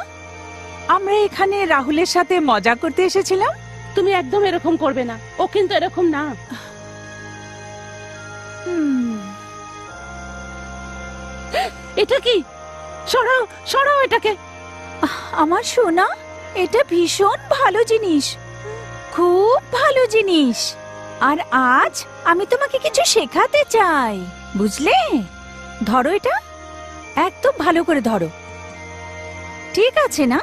আমরা এখানে রাহুলের সাথে মজা করতে এসেছিলাম। তুমি একদম এরকম করবে না, ও কিন্তু এরকম না। এটা কি? সরাও সরাও এটাকে। আমার সোনা, এটা ভীষণ ভালো জিনিস, খুব ভালো জিনিস। আর আজ আমি তোমাকে কিছু শেখাতে চাই, বুঝলে? ধরো এটা, একদম ভালো করে ধরো, ঠিক আছে না?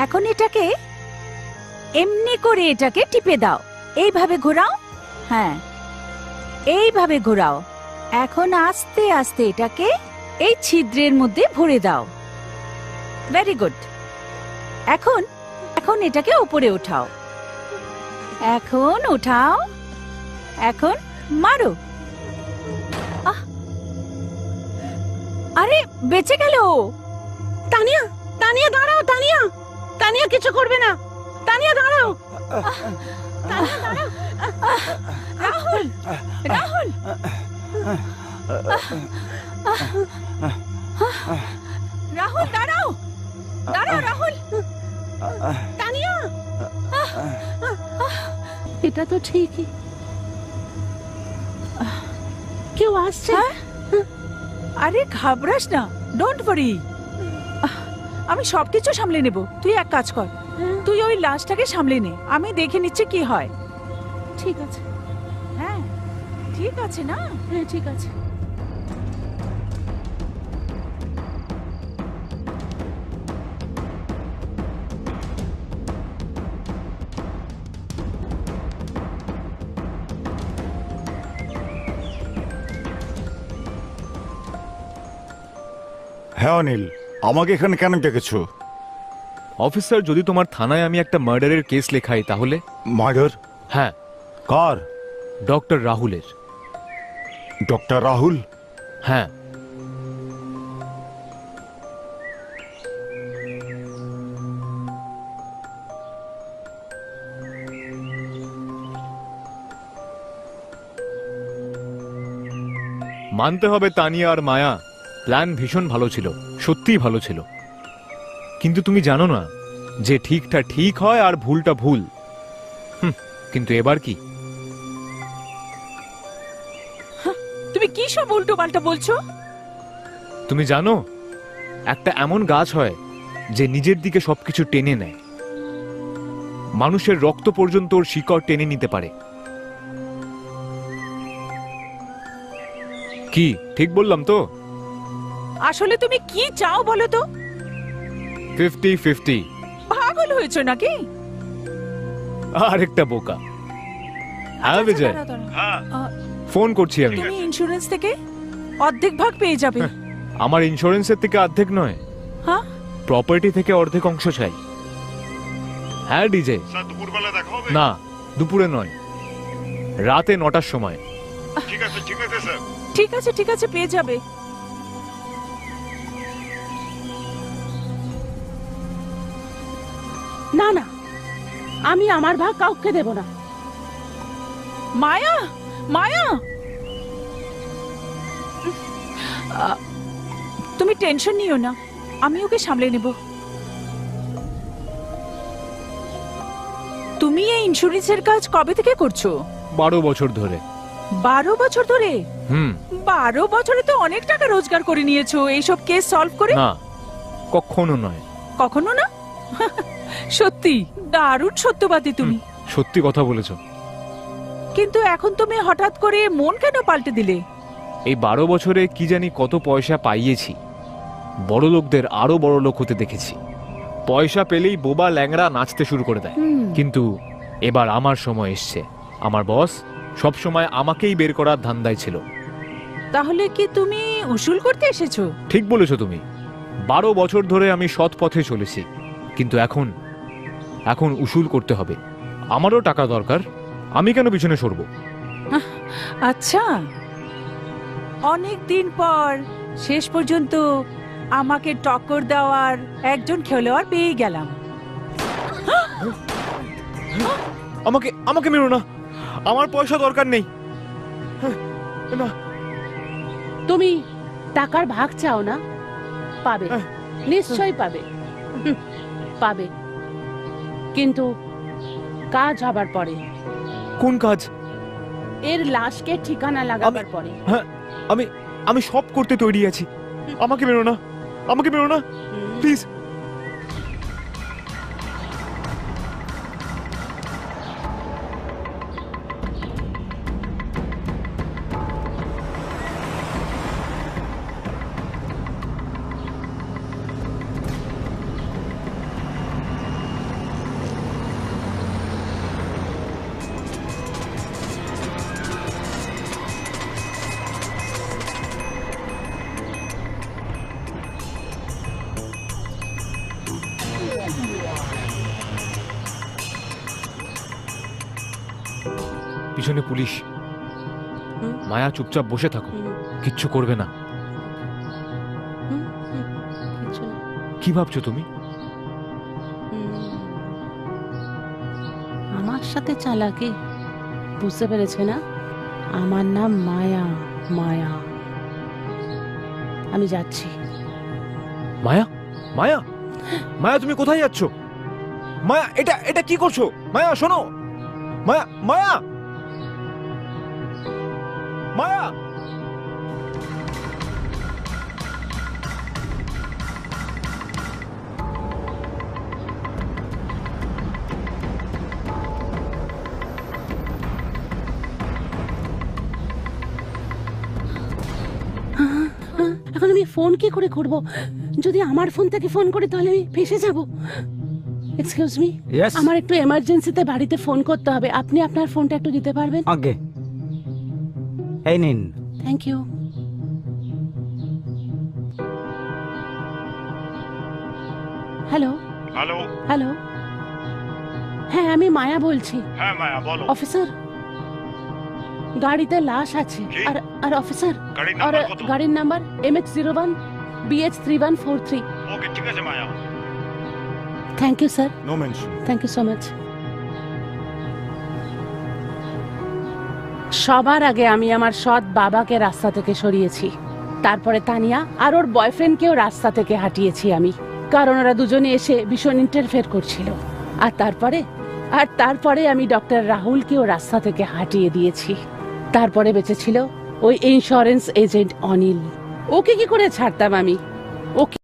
এখন এটাকে এমনি করে এটাকে টিপে দাও, এইভাবে ঘোরাও। হ্যাঁ, এইভাবে ঘোরাও। এখন আস্তে আস্তে এটাকে এই ছিদ্রের মধ্যে ভরে দাও। Very good. এখন এখন এটাকে উপরে উঠাও, এখন উঠাও, এখন মারো। আরে বেঁচে গেল। তানিয়া, তানিয়া দাঁড়াও, তানিয়া, তানিয়া কিছু করবে না। তানিয়া দাঁড়াও, তানিয়া দাঁড়াও। রাহুল, রাহুল, রাহুল দাঁড়াও, দাঁড়াও রাহুল। তানিয়া, এটা তো ঠিকই। কেউ আসছে। আরে ঘাবড়াস না, ডোন্ট ওয়ারি, আমি সবকিছু সামলে নেব। তুই এক কাজ কর, তুই ওই লাশটাকে সামলে নে, আমি দেখে নিচ্ছি কি হয়। ঠিক আছে। হ্যাঁ ঠিক আছে না? হ্যাঁ ঠিক আছে। হ্যাঁ অনিল, আমাকে এখানে কেন ডেকেছো? অফিসার, যদি তোমার থানায় আমি একটা মার্ডারের কেস লেখাই তাহলে? মার্ডার? হ্যাঁ, কার? ডক্টর রাহুলের। ডক্টর রাহুল? হ্যাঁ। মানতে হবে তানিয়া আর মায়া, প্ল্যান ভীষণ ভালো ছিল, সত্যিই ভালো ছিল। কিন্তু তুমি জানো না যে ঠিকটা ঠিক হয় আর ভুলটা ভুল। কিন্তু এবার কি? তুমি কি সব উল্টো পাল্টা বলছো? তুমি জানো একটা এমন গাছ হয় যে নিজের দিকে সবকিছু টেনে নেয়, মানুষের রক্ত পর্যন্ত ওর শিকড় টেনে নিতে পারে। কি ঠিক বললাম তো? আসলে তুমি কি চাও বলো তো? 50-50। পাগল হয়েছো নাকি? আর একটা বোকা। হ্যাঁ বিজয়, দাঁড়াও, দাঁড়াও। ফোন করছি আমি। তুমি ইন্স্যুরেন্স থেকে অর্ধেক ভাগ পেয়ে যাবে। আমার ইন্স্যুরেন্সের থেকে অর্ধেক নয়, হ্যাঁ, প্রপার্টি থেকে অর্ধেক অংশ চাই। হ্যাঁ ডিজে। দুপুরবেলা দেখা হবে? না, দুপুরে নয়, রাতে 9টার সময়। ঠিক আছে ঠিক আছে স্যার। ঠিক আছে ঠিক আছে, পেয়ে যাবে। না না, আমি আমার ভাগ কাউকে দেব না। মায়া, মায়া, তুমি টেনশন নিও না, আমি ওকে সামলে নেব। তুমি এই ইন্স্যুরেন্সের কাজ কবে থেকে করছো? 12 বছর ধরে। 12 বছর ধরে? 12 বছরে তো অনেক টাকা রোজগার করে নিয়েছো এইসব কেস সলভ করে। না, কখনো নয়। কখনো না? সত্যি দারুণ সত্যবাদী তুমি। সত্যি কথা বলেছো। কিন্তু এখন তুমি হঠাৎ করে মন কেন পাল্টে দিলে? এই 12 বছরে কি জানি কত পয়সা পাইয়েছি, বড় লোকদের আরো বড় লোক হতে দেখেছি। পয়সা পেলেই বোবা ল্যাংড়া নাচতে শুরু করে দেয়। কিন্তু এবার আমার সময় এসছে। আমার বস সব সময় আমাকেই বের করার ধান্দায় ছিল। তাহলে কি তুমি উসুল করতে এসেছো? ঠিক বলেছো তুমি। 12 বছর ধরে আমি সৎ পথে চলেছি, কিন্তু এখন উসুল করতে হবে। আমারও টাকা দরকার, আমি কেন পিছনে সরবো? আচ্ছা, অনেক দিন পর শেষ পর্যন্ত আমাকে টক্কর দেওয়ার একজন খেলোয়াড় পেয়ে গেলাম। আমাকে মেরো না, আমার পয়সা দরকার নেই। না, তুমি টাকার ভাগ চাও না? পাবে, নিশ্চয়ই পাবে। পাবে, কিন্তু কাজ হবার পরে। কোন কাজ? এর লাশকে ঠিকানা লাগাবার পরে। হ্যাঁ, আমি সব করতে তৈরি আছি। আমাকে মেরো না, প্লিজ। পিছনে পুলিশ। মায়া, চুপচাপ বসে থাকো, কিচ্ছু করবে না। কিছু না। কি ভাবছো তুমি? আমার সাথে চালাকি, বুঝতে পেরেছে না? আমার নাম মায়া। মায়া, আমি যাচ্ছি। মায়া, মায়া, মায়া, তুমি কোথায় যাচ্ছ? মায়া, এটা কি করছো? মায়া, শোনো। মায়া, মায়া, মায়া। এখন আমি ফোন কি করে করব? যদি আমার ফোন থেকে ফোন করি তাহলে আমি ফেসে যাব। Excuse me, Yes? আমার একটু এমার্জেন্সিতে বাড়িতে ফোন করতে হবে। আপনি আপনার ফোনটা একটু দিতে পারবেন? আগে এই নিন। Thank you. Hello hello. Hello, হ্যাঁ আমি মায়া বলছি। হ্যাঁ মায়া, বলো। অফিসার, গাড়িতে লাশ আছে। কি? আর অফিসার, গাড়ির আর নাম্বার কত? গাড়ির নাম্বার MX01 BH3143। ওকে, ঠিক আছে Maya. Thank you sir, no mention. Thank you so much. সবার আগে আমি আমার সৎ বাবাকে রাস্তা থেকে সরিয়েছি, তারপরে তানিয়া আর ওর বয়ফ্রেন্ডকেও রাস্তা থেকে হাঁটিয়েছি আমি, কারণ ওরা দুজনে এসে ভীষণ ইন্টারফেয়ার করছিল। আর তারপরে আমি ডক্টর রাহুলকেও রাস্তা থেকে হাঁটিয়ে দিয়েছি। তারপরে বেঁচেছিল ওই ইন্স্যুরেন্স এজেন্ট অনিল। ওকে কি করে ছাড়তাম আমি? ওকে